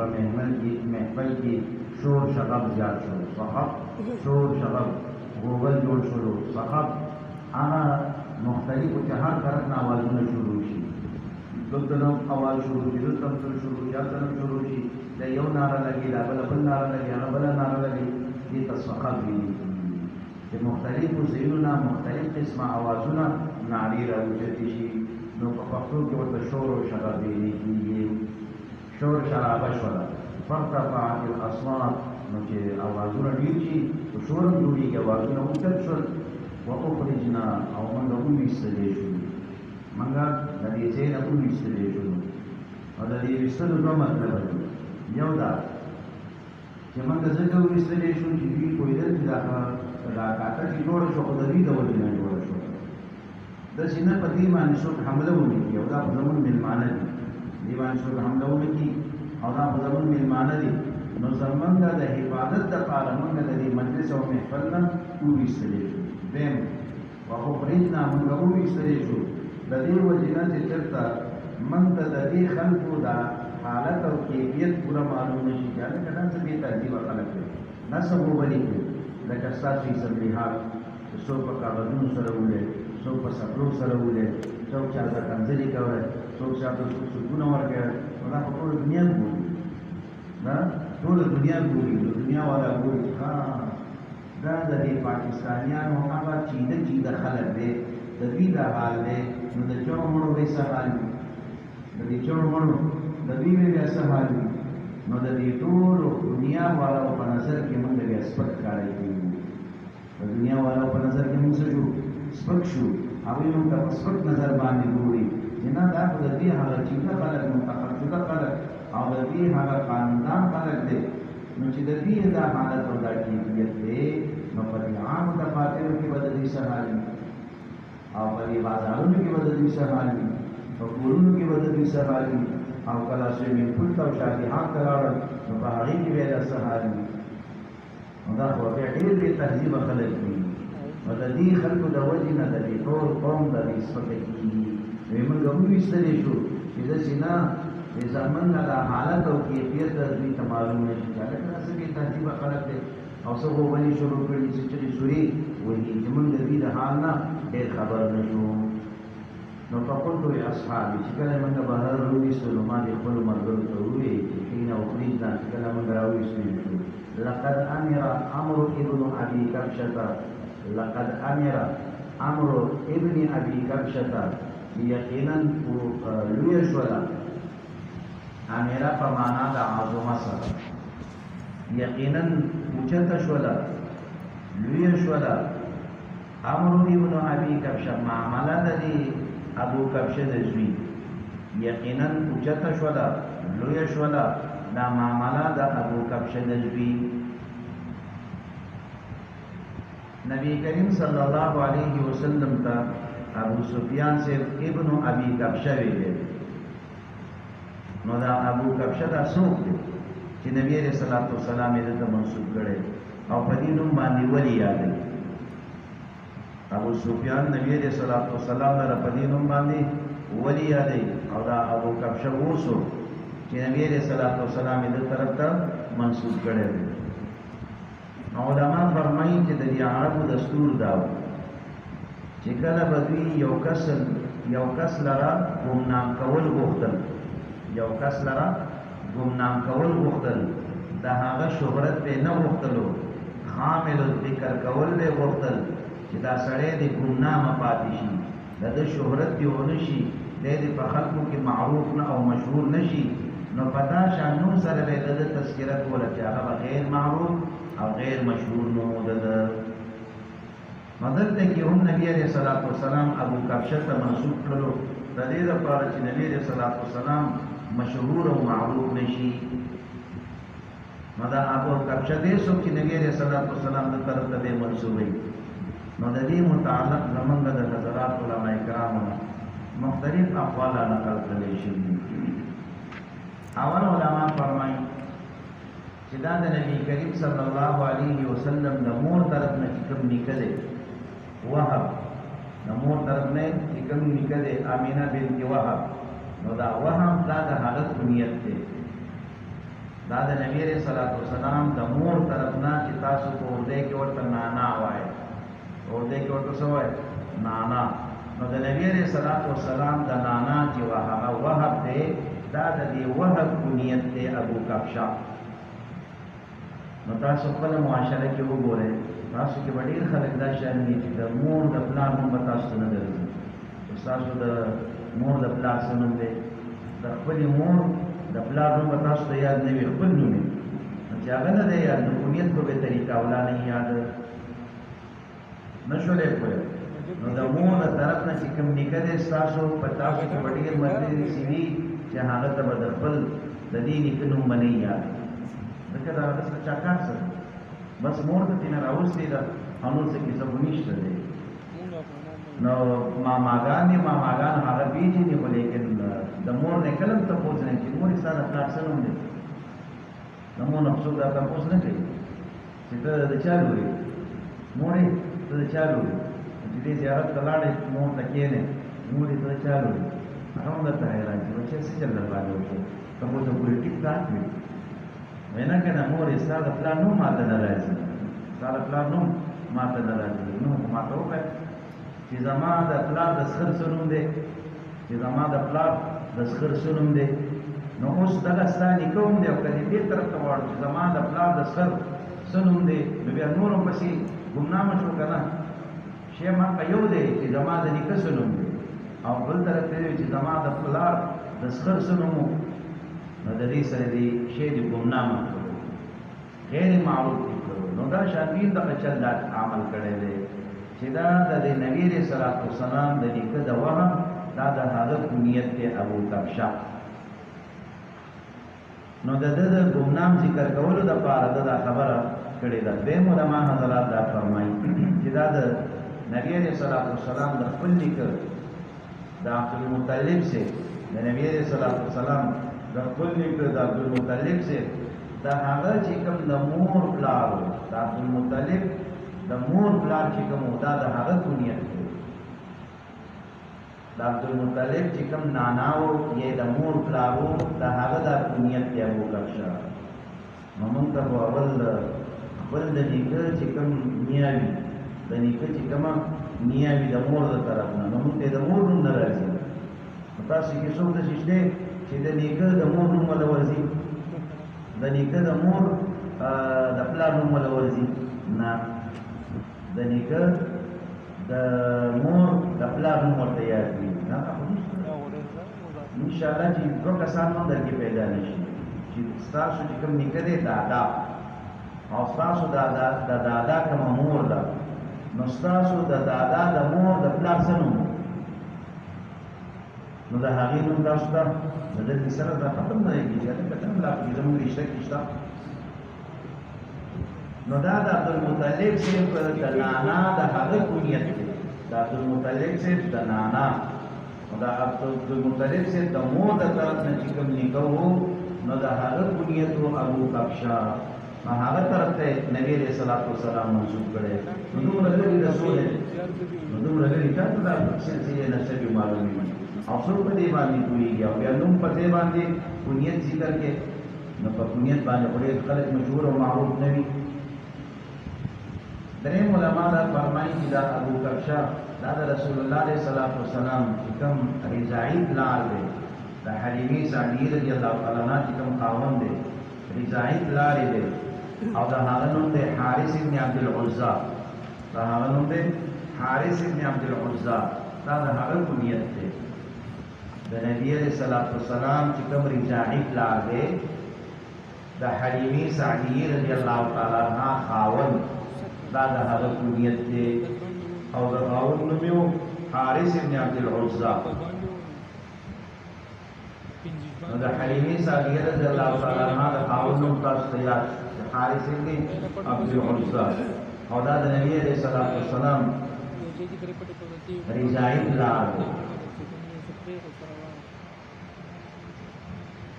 محفل کی شور شغب زیاد شو صخب شور شغب غوغل جوړ شروع صخب انا مختلف چهار طرف نه आवाजونه شروع شي دلته आवाज شروع شي دلته شروع شي دلته شروع شي دا یو ناره لګي دا بل ناره لګي هغه بل ناره لګي دې تصخب دي چې مختلف زیونه مختلف قسمه आवाजونه ناری راوځي شي نو په پښتو کې ورته شور او شغب دي شور شرابه شولا فرتفعت الاصوات نو چې आवाजونه ډیر شي او شور جوړيږي आवाजونه اوچت شول واخرجنا او موږ وېستلې شو موږ د دې ځای نه وېستلې شو او د دې وېستلو نو مطلب یو دا چې موږ ځکه وېستلې شو چې دوی کویدل چې دا کاته چې جوړ شو خو د دې د وجه نه جوړ شو د سینه په دې باندې څوک حمله وکړي او دا په زمون ملمانه دي دیوان شو حمله وکړي او دا په زمون ملمانه دي نو زمونږ د حفاظت لپاره موږ د دې مجلس او محفل نه وېستلې شو دیم وخرجنا موږ وېستلې شو د دې وجه نه چې چېرته موږ ته د دې خلکو دا حالت او کیفیت پوره معلوم نشي یعنی کله چې دې ترتیب خلک نسب ولیکي لکه ستاسو اسمبلیحات څوک په کاغذونو سره ولې څوک په سپلو سره ولې څوک چاته کنځلې کوي څوک چاته سکونه ورکوي دا په ټوله دنیا ګوري دا ټوله دنیا ګوري د دنیا والا ګوري ها دا د پاکستانیانو هغه چې د خلک دی د دې د حال دی نو د چورو مړو به څه حال وي د دې چورو مړو د دې به څه حال وي نو د دې ټول دنیا والا په نظر کې موږ بیا سپک کاری کوو د دنیا والا په نظر کې موږ شو سپک شو هغه موږ په سپک نظر باندې ګوري جنا دا د دې هغه چې خلک منتخب شوه خلک او د دې هغه خاندان خلک دي نو چې د دې دا حالت او دا کیفیت دی نو په عام دفاترو کې بدلې سهالي او په بازارونو کې بدلې سهالي په کورونو کې بدلې سهالي او کله چې موږ ټول او شاهدان کراړو نو په هغه کې به دا سهالي نو دا خو په ډېر تهذیب خلک دي نو د دې خلکو د وجې نه د دې ټول قوم د دې سپکې موږ هم وېستلې شو چې د سینا زمونږ د حالت او کیفیت د دې معلوم نشي چې کله څه به تهذیب خلک دي او څه وګوري شروع کړي چې سوري وایي چې موږ د دې د حال نه ډېر خبر نشو نو فقلت لاصحابي چې کله موږ بهر وېستلو ما د خپل مرګرو ته وویل چې حين اخرجنا چې کله موږ راوېستلو شو لقد امر عمرو ابن ابي كبشه لقد امر عمرو ابن ابي كبشه یقینا لوی شولا امیرا په معنا د عظمه سره یقینا اوچته شولا لوی شولا عمرو ابن ابي كبشه معامله د ابو كبشه د زوی یقینا اوچته شولا لوی شولا دا معامله د ابو كبشه د زوی نبی کریم صلی الله علیه وسلم ته ابو سفیان سے ابن ابي كبشه ویل نو دا ابو كبشه دا څوک دی چې نبی رسول الله صلی الله علیه وسلم یې ته منسوب کړي او په دې نوم باندې ولی یاد دی ابو سفیان نبی رسول الله صلی الله علیه وسلم در په دې نوم باندې ولی یاد دی او دا ابو كبشه وسو چې نبی رسول الله صلی الله علیه وسلم یې طرف ته منسوب کړي علماء فرمایي چې د عربو دستور داو چې کله بدوی یو کس لرا ګمنام کول غوښتل یو کس لرا ګمنام کول غوښتل دا هغه شهرت به نه غوښتلو خامل ذکر کول به غوښتل چې دا سړی د ګمنام پاتې شي د شهرت دی ونشي د په خلکو کې معروف نه او مشهور نشي نو پتا شانو سره به د تذکرہ کوله چې هغه غیر معروف او غیر مشهور نو د مدد ته کې هم نبی عليه الصلاه والسلام ابو كبشه ته منسوب کړلو د دې لپاره چې نبی عليه الصلاه والسلام مشهور او معروف نشي مدا ابو كبشه دې څوک چې نبی عليه الصلاه والسلام د طرف ته منسوبي نو د دې متعلق زمونږ د حضرات علماء کرامو مختلف اقوال نقل کړي شي اول علماء فرمایي چې دا د نبی کریم صلی الله علیه وسلم د مور طرف نه چې کوم نکله وهب د مور طرف نه چې کوم نکله امینه بنت وهب نو دا وهم دا د هغه کنیت دی دا د نبی رسول الله والسلام د مور طرف نه چې تاسو په ورده کې ورته نانا وایي ورده کې ورته څه وایي نانا نو د نبی رسول الله والسلام د نانا چې وهب دی دا د دې وهب کنیت دی ابو کبشا نو تاسو خپل معاشره کې وګورئ تاسو کې ډېر خلک دا شان دي چې د مور د پلان نوم به تاسو نه درځي تاسو د مور د پلان نوم دی د خپل مور د پلان نوم به تاسو ته یاد نه وي خپل نوم چې هغه نه دی یاد نو کنیت په به طریقه ولا نه یاد نشولې کوي نو د مور د طرف نه چې کوم نکده تاسو په تاسو کې ډېر مرتبه سیوی چې هغه ته د خپل د دې نکونو باندې یاد دغه دا د څه کار سره بس مور ته تینا راوستي دا انو څه کې څه ونیشته دي نو ماماګان هغه بیجی نه ولیکن د مور نه کلم ته پوښتنه چې مور یې ساده تاسو نه دي نو مور نه څه دا تاسو نه کوي چې ته د چالو لري مور یې د چالو لري چې دې زیارت کلاړې مور ته کېنه مور یې د چالو لري هغه ته راځي چې څه چل راځي ته مو ته پوری ټیک ټاک وي وینا کنه مور یې ساده پلان نو ماته نه راځي ساده پلان نو ماته نه راځي نو ماته وکړه چې زما د پلان د سخر سنوم دی چې زما د پلان د سخر سنوم دی نو اوس دغه ستاني کوم دی او کله دې طرف ته وړ چې زما د پلان د سخر سنوم دی نو بیا نورم پسې ګمنامه شو کنه شی ما یو دی چې زما د نیکه سنوم دی او بل طرف ته چې زما د پلان د سخر سنوم نو د دې سره دی شی دی ګمنامه غیر معروف کړو نو دا شامل د چل عمل کړي دی چې دا د نبی رسول الله والسلام د نیکه د وهم دا د هغه کنیت ته ابو کبشا نو د ګمنام ذکر کولو د پاره د خبره کړي ده به علماء حضرات دا فرمایي چې دا د نبی رسول الله والسلام د خپل نیکه د عبد المطلب سے د نبی رسول الله والسلام د خپل نیکه د عبد المطلب سے دا هغه چې کوم د مور پلار د عبد المطلب د مور پلار چې کوم دا د هغه کنیت دی د عبد المطلب چې کوم ناناو یې د مور پلارو د هغه د کنیت دی ابو کبشا نو موږ ته اول خپل د نیکه چې کوم نیاوي د نیکه چې کوم نیاوي د مور د طرف نه نو موږ ته د مور نوم نه راځي تاسو کې څوک د شته چې د نیکه د مور نوم ولا ورځي د نیکه د مور د پلار نوم ولا ورځي نه د نیکه د مور د پلار نوم ورته یاد وي نه ان شاء الله چې دوه کسان هم درکې پیدا نشي چې تاسو چې کوم نیکه دی دادا او تاسو د دادا کوم مور ده نو تاسو د دادا د مور د پلار څه نوم نو د هغې نوم تاسو ته د دې سره دا ختم نه کېږي چې کتم لا په زموږ رشته کې شته نو دا د عبد المطلب صرف د نانا د هغه کنیت دی د عبد المطلب صرف د نانا او د عبد المطلب صرف د مور د طرف نه چې کوم نیکه وو نو د هغه کنیت و ابو کبشا نو هغه طرف ته نبی علیہ الصلوۃ والسلام منسوب کړي نو دومره لري رسول نو دومره لري چې دا سلسله نسب معلومي او څو په دې باندې کوي او بیا نوم په دې باندې کنیت ذکر کې نو په کنیت باندې ډېر خلک مشهور او معروف نه وي دریم علماء دا فرمایي چې دا ابو کبشا دا د رسول الله علیه الصلوۃ والسلام چې کوم رضاعی پلار دی د حلیمه سعدیه رضی الله تعالی عنها چې کوم خاوند دی رضاعی پلار دی او دا هغه نوم دی حارث ابن عبد العزى دا هغه نوم دی حارث ابن عبد العزى دا د هغه کنیت دی د نبی علیہ الصلوۃ والسلام چې کوم رضاعی پلار دی د حلیمه سعدیه رضی الله تعالی عنها خاوند دا د هغه کنیت دی او د خاوند نوم یو حارث ابن عبد العزى نو د حلیمه سعدیه رضی الله تعالی عنها د خاوند نوم تاسو ته یاد حارث ابن عبد العزى او دا د نبی علیہ الصلوۃ والسلام رضاعی پلار دی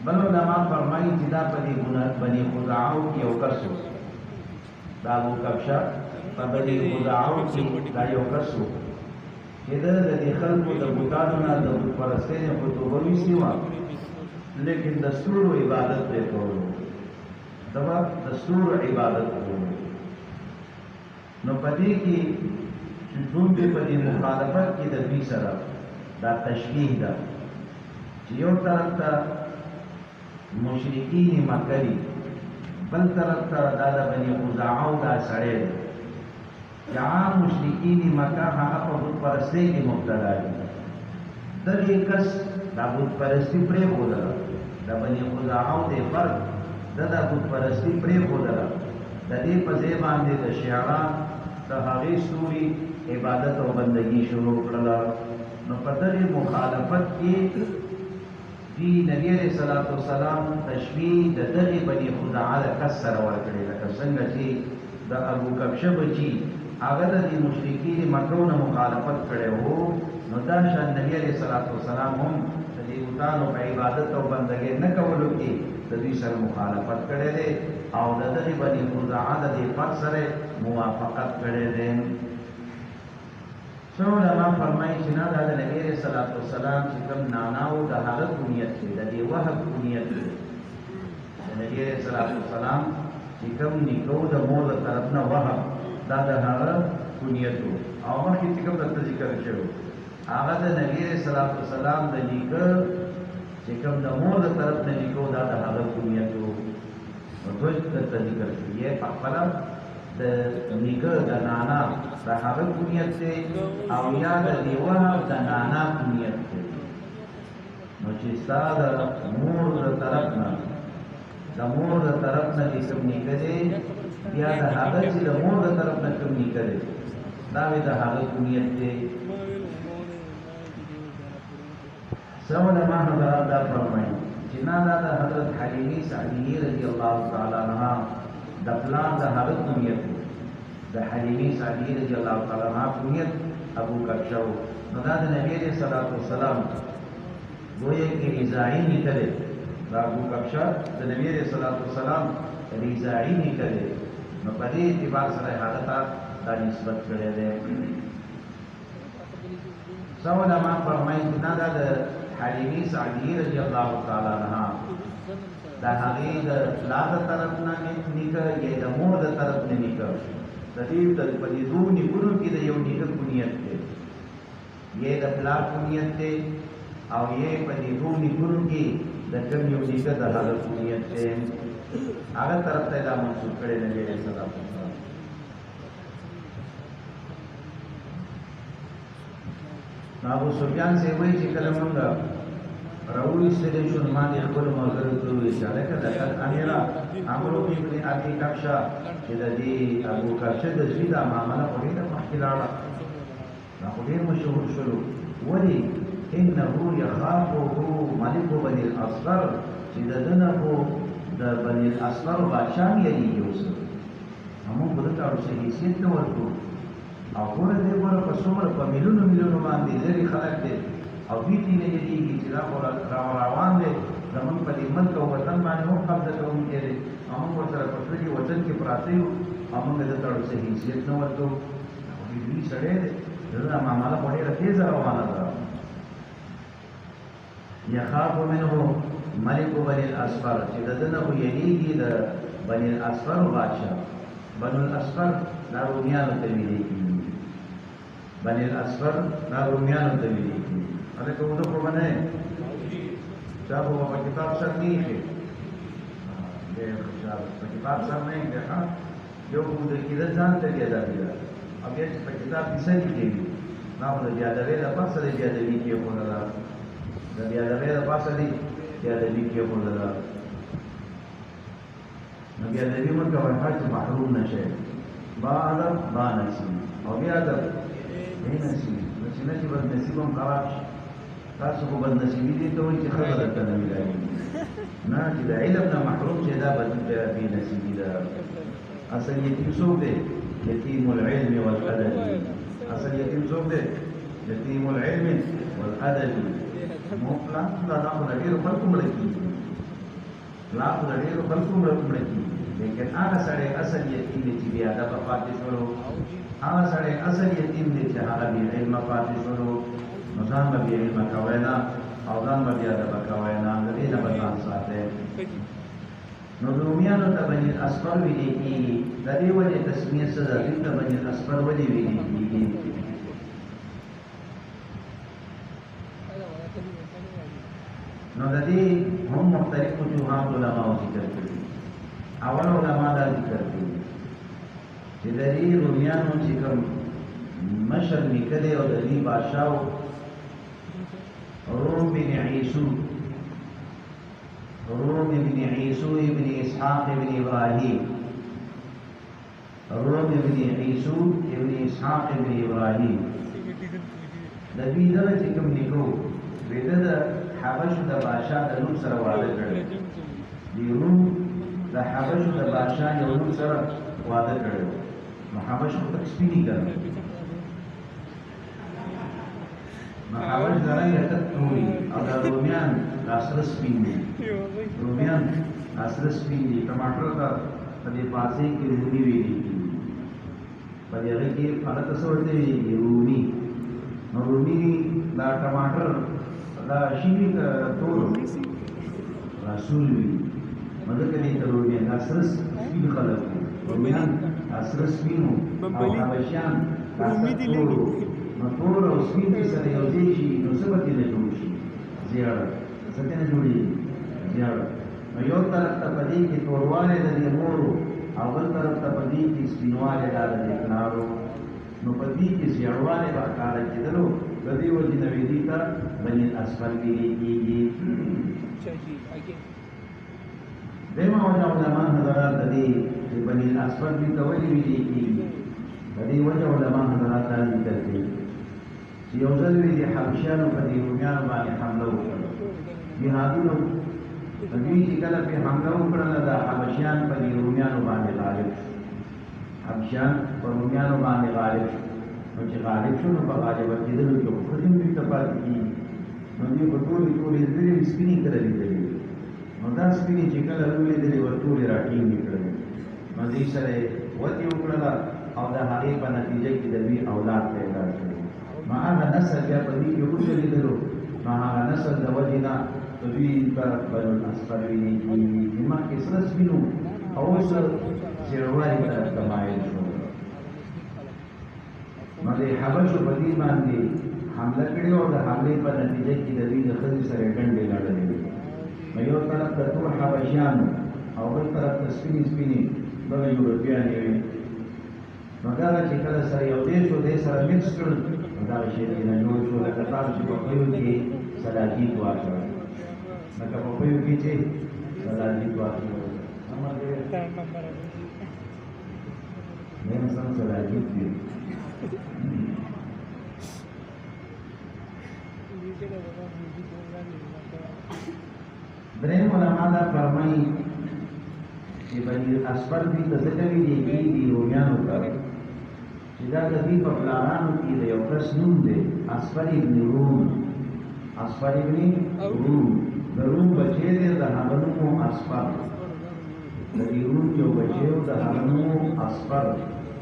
بل علماء فرمایي چې دا په دې بني خزاعو کې یو کس و دا ابو کبشه په بني خزاعو کې دا یو کس و چې د دې خلکو د بوتانو نه د بت پرستۍ نه فتوبه ویستې وه لیکن د ستورو عبادت پرې کولو دغه د ستورو عبادت کولو نو په دې کې چې ټول دې په دې مخالفت کې د دوی سره دا تشبیه ده چې یو طرف ته مشرکین مکه دي بل طرف ته دا د بني خزاعو دا سړی دی چې عام مشرکین مکه هغه په بت پرستۍ کې مبتلا دي دغې کس دا بت پرستي پرېښودله د بني خزاعو دی فرق د بت پرستي پرېښودله د دې په ځای باندې د شیعان د هغې ستوري عبادت او بندگی شروع کړله نو په دغې مخالفت کې دی نبی علیہ الصلوۃ والسلام تشبیه د دغې بني خزاعه د کس سره ورکړې لکه څنګه چې د ابو کبشه بچي هغه د دې مشرکین مکه نه مخالفت کړی وو نو دا شان نبی علیہ الصلوۃ والسلام هم د دې بتانو په عبادت او بندګۍ نه کولو کې د دوی سره مخالفت کړی دی او د دغې بني خزاعه د دې فرق سره موافقت کړی دی څو علماء فرمایي چې نه دا د نبی علیہ الصلوۃ والسلام چې کوم ناناو د هغه کونیت دی د دې وهب کونیت دی د نبی علیہ الصلوۃ والسلام چې کوم نیکو د مور د طرف نه وهب دا د هغه کونیت و او مخکې چې کوم درته ذکر شوی هغه د نبی علیہ الصلوۃ والسلام د نیکه چې کوم د مور د طرف نه نیکو دا د هغه کونیت و نو دوی درته ذکر شوی یې په خپله د نیکه د نانا د هغه کونیت دی او یا د دې وهب د نانا کونیت دی نو چې ستا د مور د طرف نه د مور د طرف نه چې کوم نیکه دی یا د هغه چې د مور د طرف نه کوم نیکه دی دا وی د هغه کونیت دی څو علماء حضرات دا فرمایي چې نه دا د حضرت حلیمې سعدیې رضی الله تعالی عنها د پلان د هغه کونیت د حلیمې سعدیې رضی الله تعالی عنها کونیت ابو کبشه نو دا د نبی علیہ الصلوۃ والسلام گویا کې رضاعي نیکه دی دا ابو کبشه د نبی علیہ الصلوۃ والسلام رضاعي نیکه دی نو په دې اعتبار سره هغه ته دا نسبت کړی دی څو علماء فرمایي چې دا د حلیمې سعدیې رضی الله تعالی عنها دا هغې د پلار د طرف نه نیکه یا د مور د طرف نه نیکه د دې په دې دوو نیکونو کې د یو نیکه کونیت دی یې د پلار کونیت دی او یې په دې دوو نیکونو کې د کوم یو نیکه د هغه کونیت دی هغه طرف ته دا منسوب کړی نبی علیہ السلام ابو سفیان سے وایي چې کله موږ راوېستلی شو نو ما دې خپلو ملګرو ته وویل چې هلکه د امیره عمرو ابن ابي کبشه چې د دې ابو کبشه د زوی دا معامله خو ډېره مخکې لاړه دا خو ډېر مشهور شولو ولې انه یخافه ملک بني الاصفر چې د ده نه خو د بني الاصفر بادشاه هم یریږي اوس موږ به دته ورسې حیثیت نه ورکړو او ګوره دې ګوره په څومره په میلیونو میلیونو باندې لرې خلک دی او دوی ته نه یریږي چې دا خو روان دی زمونږ په دې ملک او وطن باندې هم قبضه کوونکی دی او موږ ورسره په زړه کې وطن کې پراته یو او موږ دته ورسې حیثیت نه ورکړو خو دې دوی سړی دی د ده دا معامله خو ډېره تېزه روانه ده یخاف منه ملک بني الاصفر چې د ده نه خو یریږي د بني الاصفر بادشاه بنو الاصفر دا رومیانو ته ویلې کېږي بني الاصفر دا رومیانو ته ویلې کېږي هلکه اوده خو به نه یې چا خو په کتاب سر نه ایښې ډېر خوشحاله په کتاب سر نه ایښې ښه یو خو د کېده ځان ته بیادبي ده او بیا چې په کتاب کیسه لیکلي دا خو د بیادبۍ د پاسه د بیادبي کېښودله د بیادبۍ د پاسه دې بیادبي کېښودله نو بیادبي مه کوئ هر چې محروم نه شئ با ادب با نصیب او بیا ادب بې نصیب چې نه چې بدنصیب هم خراب شي تاسو خو بدنصیبي دې ته وایي چې ښه به درته نه میلاږي نه چې د علم نه محروم شي دا بې نصیبي ده اصل یتیم څوک دی یتیم العلم والادب اصل یتیم څوک دی یتیم العلم والادب مطلق دا خو د ډېرو خلکو مړه کېږي لا خو د ډېرو خلکو مړه کېږي لیکن هغه سړی اصل یتیم دی چې بې ادبه پاتې شولو هغه سړی اصل یتیم دی چې هغه بې علمه پاتې شولو نو ځان به بې علمه کوئ نه او ځان به بې ادبه کوئ نه د دې نه به ځان ساتئ نو رومیانو ته بني الاصفر ویلې کېږي د دې وجې تسمیه څه ده دوی ته بني الاصفر ولې ویلې کېږي نو د دې هم مختلف وجوهات علماو ذکر کړي اول علما دا ذکر کړي چې د دې رومیانو چې کوم مشر نیکه دی او د دې بادشاه روم بن عیسو روم بن عیسو ابن اسحاق ابن ابراهیم روم بن عیسو ابن اسحاق ابن ابراهیم د دې دغه چې کوم نیکو ویده د حبشو د بادشاه د لور سره واده کړی دی روم د حبشو د بادشاه یو لور سره واده کړی نو حبشو پک سپینی کړی نو حبش د رنګه تک توري او د رومیان د سره سپین دي رومیان د سره سپین دي ټماټر ته په دې پاسې کې رومي ویلي کېږي په دې هغې کې هغه ته څه ورته ویلي رومي نو رومي دا ټماټر دا شیوی که تور رسول وی مدد کنی تا رومیان دا سرس سپین خلق رومیان دا سرس سپینو او حبشیان دا سرس تورو نو تور او سپین کی سر یوزی شی نو سبتی نجوڑ شی زیارت ستی نجوڑی زیارت نو یو طرف تا پدی کی توروانے دا دی مورو او بل طرف تا پدی کی سپینوانے دا دی کنارو نو پدی کی زیاروانے با کارا کی دلو بدی وجه نویدی تا بنی الاصفر ویلې کېږي دیمه وجه علما حضرات د دې چې بنی الاصفر دې ته ولې ویلې کېږي د دې وجه علما حضرات دا ذکر کوي چې یو ځل وی د حبشیانو په دې رومیانو باندې حمله وکړه جهادونو دوی چې کله پرې حمله وکړله د حبشیان په دې رومیانو باندې غالب شو حبشیان په رومیانو باندې غالب شو نو چې غالب شو نو په غالبه کېدلو کې خو ښځې هم دوی ته پاتې کېږي نو دوی به ټولې ټولې لرې سپینې کله لیدلې نو دا سپینې چې کله ولیدلې ور ټولې راټینګې کړلې نو دوی سره یې وتې وکړله او د هغې په نتیجه کې د دوی اولاد پیدا شو نو هغه نسل بیا په دوی کې وچلېدلو نو هغه نسل د وجې نه د دوی ته بنو الاصفر ویلې کېږي چې مخکې سره سپین وو او اوس زیړوالي طرف ته مایل شو نو د حبشو په دې باندې حمله کړې او د حملې په نتیجه کې د دوی د ښځې سره ډنډې لړلې وې نو یو طرف ته ټول حبشیانو او بل طرف ته سپینې سپینې دغه یورپیانې وې نو دغه چې کله سره یو دی شو دی سره مکس کړل نو دغه شی نه جوړ شو لکه تاسو چې په پيو کې صلاحیت واچوئ لکه په پيو کې چې صلاحیت واچوئ نیم سم صلاحیت دی دریم علما دا فرمایي چې بني الاصفر دوی ته ځکه ویلې کېږي رومیانو ته چې دا د دوی په پلارانو کې د یو کس نوم دی اصفر ابن روم اصفر ابن روم د روم بچی دی د هغه نوم اصفر د دې روم یو بچی و د هغه نوم اصفر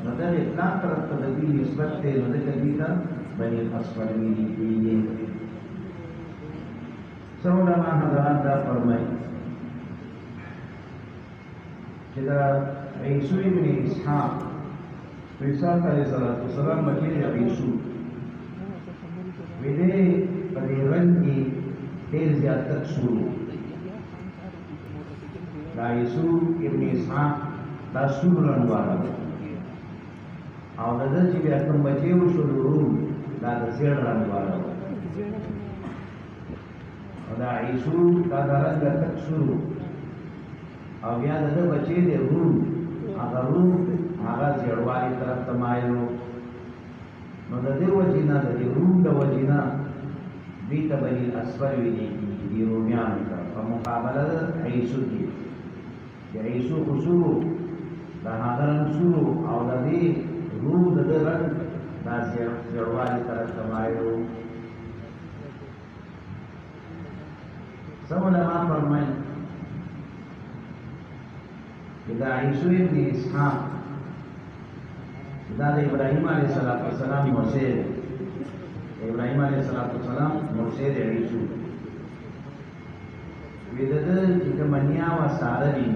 نو دا اطلاق طرف ته د دوی نسبت دی نو ځکه دوی ته بني الاصفر ویلې کېږي څو علما حضرات دا فرمایي چې دا عیسو ابن اسحاق عیسی علیه السلام بچی دی عیسو وی دی په دې رنګ کې ډېر زیات تک سور دا عیسو ابن اسحاق دا سور رنګ والا او د ده چې بیا کوم بچی وشو روم دا د زیړ رنګ والا او دا عیسو دا د رنګه تک سور او بیا د ده بچی دی روم هغه روم هغه زیړوالي طرف ته مایل و نو د دې وجې نه د دې روم د وجې نه دوی ته بني الاصفر ویلې کېږي دې رومیانو ته په مقابله د عیسو کې د عیسو خو سور د هغه رنګ سور او د دې روم د ده رنګ دا زیړوالي طرف ته مایل و څه علما فرمایي دا عیسو ابن اسحاق دا ابراهیم علیہ السلام موسی ابراهیم علیہ السلام موسی د عیسو ویدد چې کمنیا و ساره دي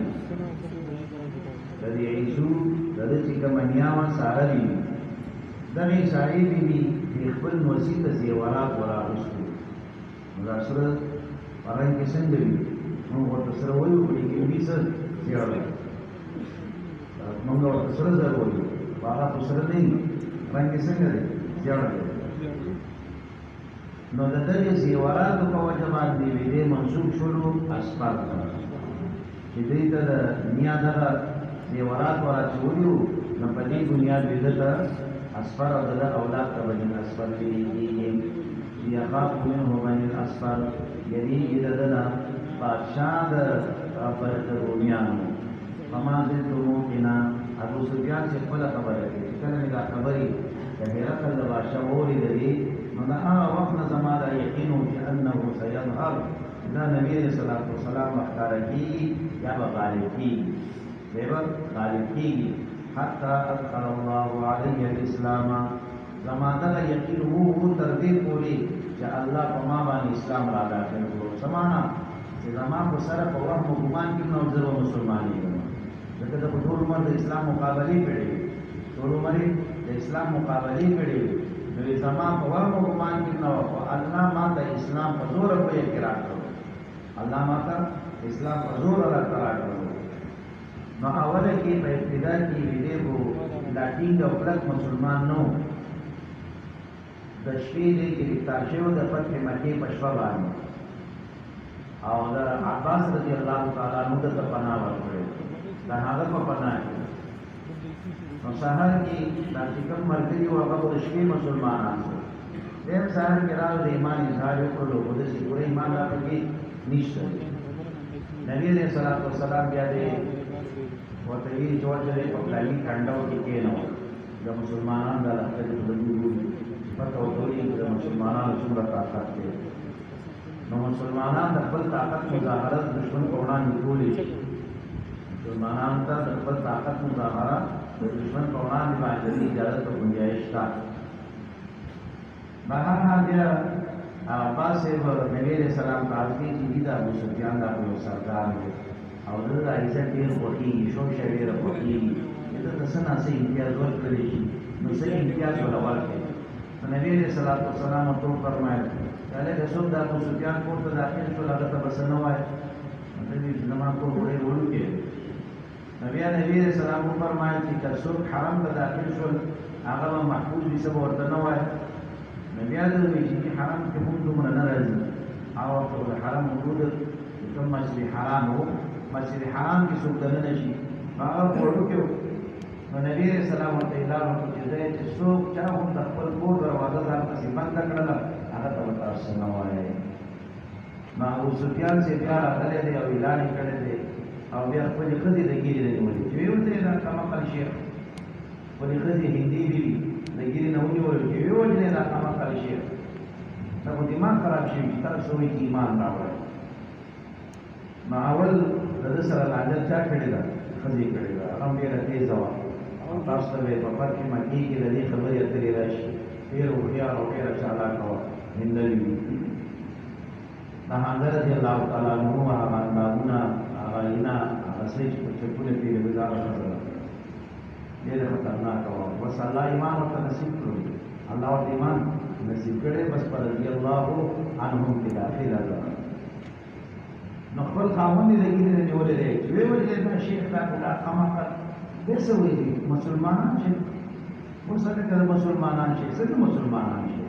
د عیسو د چې کمنیا و ساره دي دا یې ساری بي خپل موسی ته زیورات وراغستو دا سره پران کې څنګه وي نو ورته سره وایو چې دې څه زیورات موږ ورته سره ضروري هغه سره دی پران کې څنګه دی زیورات نو د دې زیوراتو په وجه باندې دې منسوب شولو اسفار چې دې ته د دنیا دغه زیورات ورچولیو نو په دې بنیاد دې ته اسفار او د اولاد ته بني اسفار کېږي یخاف منه بني الاسفار یعنی دې دنا بادشاہ د پر رومیانو فما زلتم موقنا ابو سفیان چې خپل خبره کوي کله دا خبري د هرقل د بادشاہ ووري دی نو دا وقت زما دا یقین چې انه سيظهر دا نبی صلی الله علیه وسلم اختار کی یا غالب کی دیو غالب کی حتى ادخل الله عليه الاسلام زما دا یقین وو تر دې پوري چې الله په ما باندې اسلام را داخل کړو سمانا چې زما په سره په وخت ګمان کې نو زه مسلمان یم دغه د ټول عمر د اسلام مقابله کړې ټول عمر د اسلام مقابله کړې نو زما په وخت ګمان کې نو الله ما ته اسلام په زور په اقرار کړو الله ما ته اسلام په زور را کړو نو اوله کې په ابتدا کې ویډیو لاټینګ او کلک مسلمان نو د شپې د گرفتار شوی د فتح مکې په شپه باندې او د عباس رضی الله تعالی عنہ ته پناه ورکړه دا هغه په پناه نو سحر کې د کوم مرګي او هغه د شپې مسلمانان دي سحر کې راو د ایمان اظهار وکړو او د سیګورې ایمان راپکې نشته نبی علیہ الصلوۃ والسلام بیا دې ورته یې جوړې په پلاني کانداو کې کېنو د مسلمانانو د لښکر په وجود پته وکړي چې مسلمانانو څومره طاقت لري نو مسلمانان د خپل طاقت مظاهره دشمن په وړاندې کوي مسلمانان ته د خپل طاقت مظاهره د دشمن په وړاندې باندې اجازه او گنجائش شته بهر حال بیا عباس نبی علیہ السلام تعالی چې دا ابو سفیان دا یو سردار دی او دا عزت ډیر خوږي شو شویر خوږي دا د سنا سي امتیاز ورکړي نو سي امتیاز ورکړي نبی علیہ الصلوۃ والسلام تو فرمایي کله چې څوک د ابو سفیان کور ته داخل شو هغه ته بس نه وای دې زمما کو وړي ورکه نبی علیہ السلام فرمایي چې څوک حرم ته داخل شو هغه محفوظ دي سبا ورته نه وای نبی علیہ چې حرم کې هم دومره نه راځي او په حرم وجود کوم مسجد حرام وو مسجد حرام کې څوک نه نشي هغه ورکه نو نبی علیہ السلام ورته اعلان وکړ چې څوک چا هم د خپل کور دروازه ځان پسې بند کړل هغه ته تاسو نه وایي نو ابو سفیان چې بیا راغلی دی او اعلان یې کړی دی او بیا خپلې ښځې د ګیرې نه نیولې چې ویې ورته دا کمقل شیخ خپلې ښځې هندي بیوي د ګیرې نه ونیولې چې ویې وجلې دا کمقل شیخ دا خو دماغ خراب شوي چې تاسو وایي چې ایمان راوړی نو اول د ده سره لانجه چا کړې ده ښځې کړې ده هغه هم ډېره تېزه وه تاسو ته به په فتح مکې کې د دې خبرې اترې راشي ډېر هوښیار او ډېره چالاکه وه هندوي وي د حمزه رضی الله تعالی عنه هغه اندامونه هغه اینا هغه څه چې په چپونه کې وزاره ښځه ډېره خطرناکه وه بس الله ایمان ورته نصیب کړو الله ورته ایمان نصیب کړی بس په رضی الله عنهم کې داخله ده نو خپل خاوند یې د ګیرې نه نیولی دی چې ویې ویل دا شیخ دا قمقل دسه ویلي مسلمانان شي ورسره کله مسلمانان شي څنګه مسلمانان شي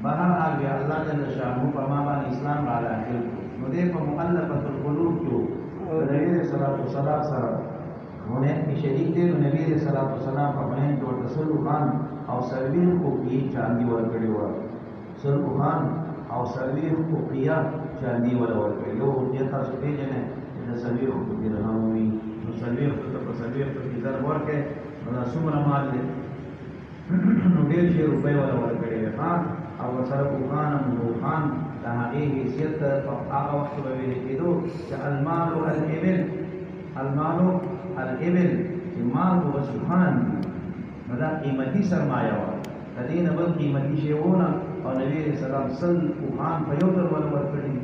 بهر حال بیا الله جل شانه په ما باندې اسلام را داخل نو دې په مؤلفه القلوب کې نبی صلی الله علیه وسلم سره هونه کې شریک دي نو نبی صلی الله علیه وسلم په باندې د رسول خان او سرویر کو کې چاندي ورکړي و سرو خان او سرویر کو قیا چاندي ورکړي یو دې تاسو پیژنې د سرویر کو کې رهوي سلویر په سلویر په کیزار ورکه نو څومره مال دي نو ډېر شي روپۍ ولا ورکړي ها او سره خان مو خان د هغه حیثیت په هغه وخت به ویل کېدو چې المال والابل المال الابل چې مال او سبحان دا قیمتي سرمایه وه د دې نه بل قیمتي شی ونه او نبي صلی الله علیه وسلم اوښان په یو ډول ورکړي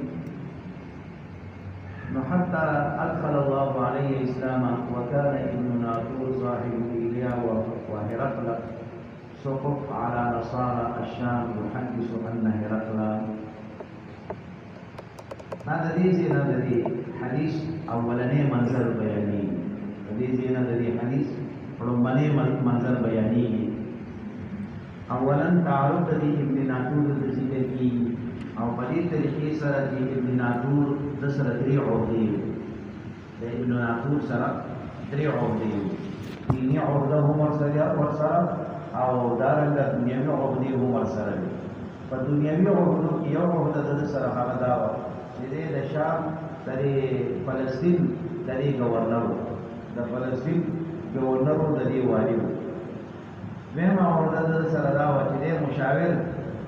نو حتى أدخل الله عليه الإسلام وكان ابن ناطور صاحب إيليا وهرقل سقف على نصارى الشام يحدث أن هرقل هذا دي حديث أولاني منظر بياني دي حديث رماني منظر بياني اولا تعارف دي ابن ناطور د ذکر کی او په دې طریقې سره د ابن ناطور د سره درې عہدې د ابن ناطور سره درې عہدې دیني عہده هم ورسره او دارنګ دنیوي عہدې هم ورسره په دنیوي عہدو کې یو عہده د سره هغه دا و چې د شام د فلسطین د گورنر د فلسطین گورنر د دې والی ویما عہده د سره دا و چې د مشاور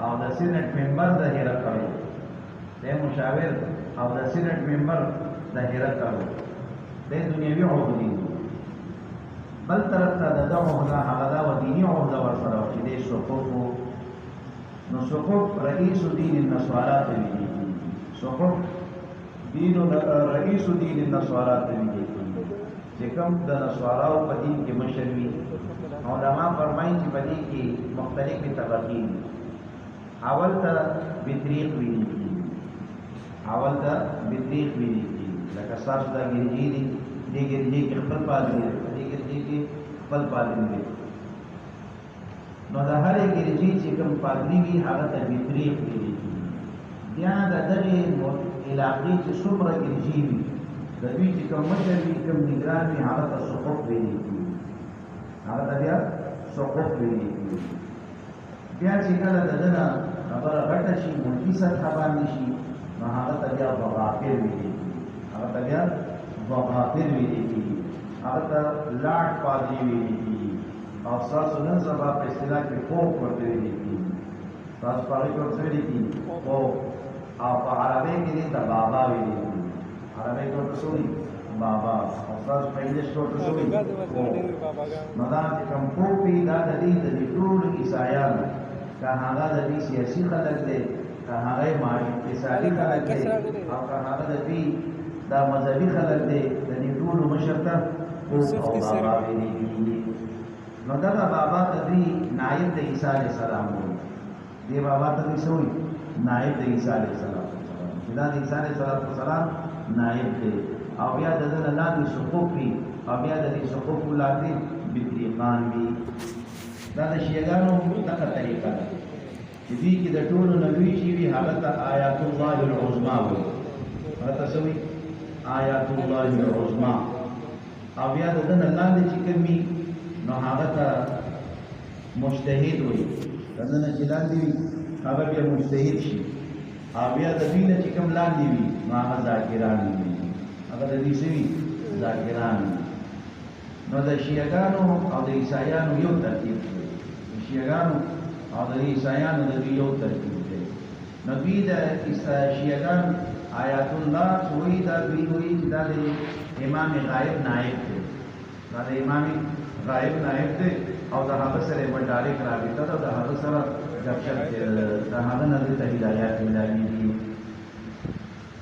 او د سینټ ممبر د هرقل د مشاور او د سینټ ممبر د هرقل د دنیوي عہدې بل طرف ته د عہده هغه دا و دیني عہده ورسره چې د سقوط نو سقوط رئیس دین النصارى ته ویل سقوط دین رئیس دین النصارى ته ویل چې کوم د نصاراو په دین کې مشر وي علماء فرمایي چې په دې کې مختلفې طبقې دي اول ته بطریق ویل اول ته بطریق ویل لکه تاسو دا ګرځي دي دې ګرځي کې خپل پادری دې ګرځي کې خپل پادری دي نو دا هر ګرځي چې کوم پادری وي هغه ته بطریق ویل بیا د دغه علاقې چې څومره ګرځي وي د دې چې کوم مشر وي کوم نگران وي هغه ته سقوط ویل هغه ته بیا سقوط ویل بیا چې کله دغه خبره غټه شي ملکي سطح باندې شي نو هغه ته بیا بغافر ویل هغه ته بیا بغافر ویل هغه ته لاټ پادری ویل او تاسو نن سبا په اصطلاح کې فوق ورته ویل تاسو په اړه څه ویل او په عربي کې د بابا ویل عربي کې څه ویل بابا او تاسو په انګلیش کې څه ویل نو دا چې کوم پوپی دا د دې د ټول عیسایانو که هغه د دې سیاسي خلک دی که هغه اقتصادي خلک دی او که هغه د دې دا مذهبي خلک دی د دې ټول مشر ته او بابا ویلي نو دا بابا د دې نائب د عیسی علیه السلام دی بابا ته څه وایي نائب د عیسی علیه السلام دا د عیسی علیه السلام نائب دی او بیا د دې لاندې حقوق وي او بیا د دې حقوق لاندې بطریقان وي دا د شیعاګانو دغه طریقه ده چې دې کې د ټولو نبوي شي وي هغه ته آیات الله العظما وایي هغه ته څه وایي آیات الله العظما او بیا د دې لاندې چې کومي نو هغه ته مجتهد وایي د دې چې لاندې وي هغه بیا مجتهد شي او بیا د دې چې کوم لاندې وي نو هغه ذاکران وي هغه د دې سوي ذاکران نو د شیعاګانو او د عیسایانو یو ترتیب دی د شیعاګانو او د عیسایانو د یو ترتیب دی نو دوی د شیعاګان آیات الله سوی دا دوی وایي چې دا د امام غایب نائب دی دا د امام غایب نائب دی او د هغه سره په ډایرکټ رابطه ده د هغه سره ګپشپ د هغه نه د هدایت ملایي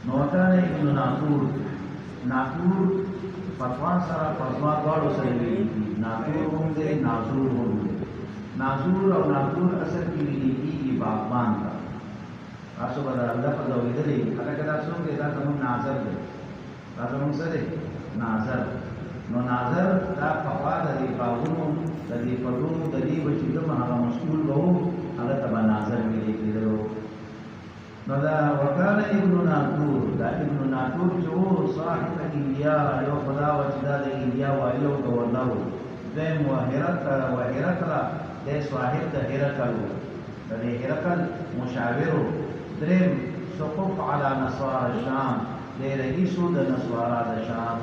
نو کان ابن ناطور فتوا سره فتوا غاړو سره وی ناطور هم دې ناظور هم ناظور او ناطور اصل کې ویلي کېږي باغبان کا تاسو به الله په ځوې دې هغه کدا څنګه دا کوم ناظر دی تاسو هم سره ناظر نو ناظر دا فوا د دې باغونو د دې پړونو د دې بچی کوم هغه مسؤل وو هغه تبع ناظر ویلي کېدلو نو دا وکاله ابن ناطور دا ابن ناطور چې صاحب ایلیا یو خدا و چې دا د ایلیا والیو گورنر دیم وهرقل د صاحب د هرقل د هرقل مشاور دریم سقوط على نصارى الشام د رئیسو د نصارا د شام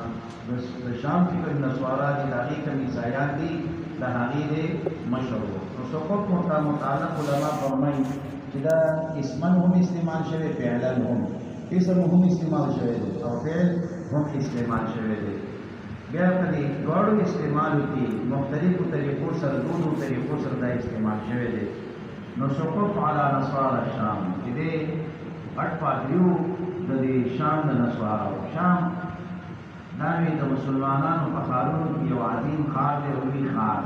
د شام کې کوم نصارا دي هغه کوم عیسایان دي د هغه د مشهور نو سقوط متعلق علما فرمایي چې دا اسمن هم استعمال شوی فعلا هم اسم هم استعمال شوی او فعل هم استعمال شوی دی بیا په دې دواړو استعمالو کې مختلفو طریقو سره دوه طریقو سره دا استعمال شوی دی. نو سقوط علی نصارى الشام چې دې اټ پاتریو د دې شام د نصارو شام دا وی د مسلمانانو په خارونو کې یو عظیم خار دی او وی خار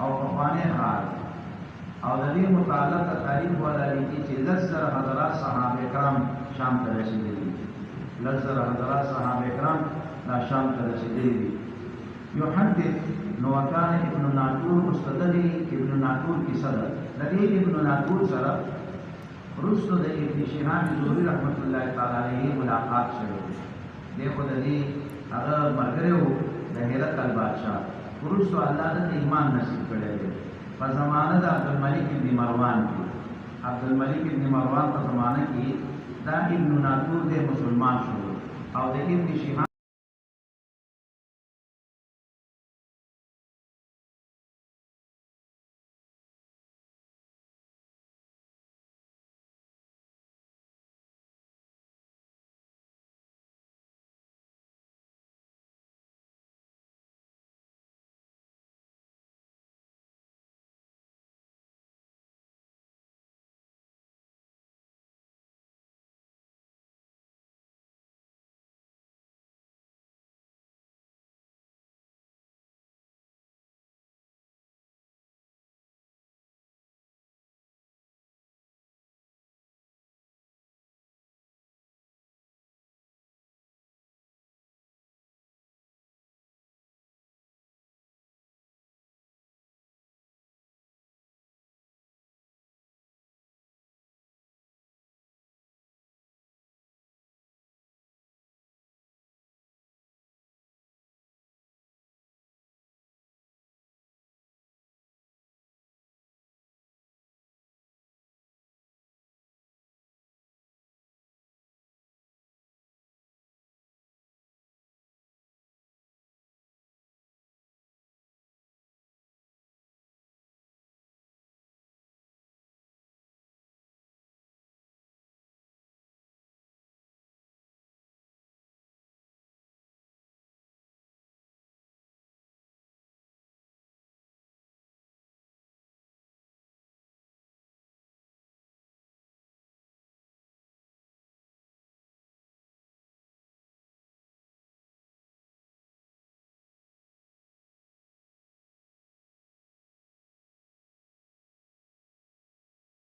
او پخوانی خار او د دې متعلقه تاریخ ولا لیکي چې 10,000 حضرات صحابه کرام شام ته رسیدلي 10,000 حضرات صحابه کرام دا شام ته رسیدلي يحدث نو کان ابن ناطور مستدلی ابن ناطور کی صدر د دې ابن ناطور سره رسل د ابن شهاب زهري رحمت الله تعالی علیه ملاقات شوه دغه د دې هغه مرګرو د هرات بادشاہ ورسو الله د ایمان نصیب کړی دی په زمانه د عبدالملک ابن مروان کې عبدالملک ابن مروان په زمانه کې دا ابن ناطور د مسلمان شو او د ابن شهاب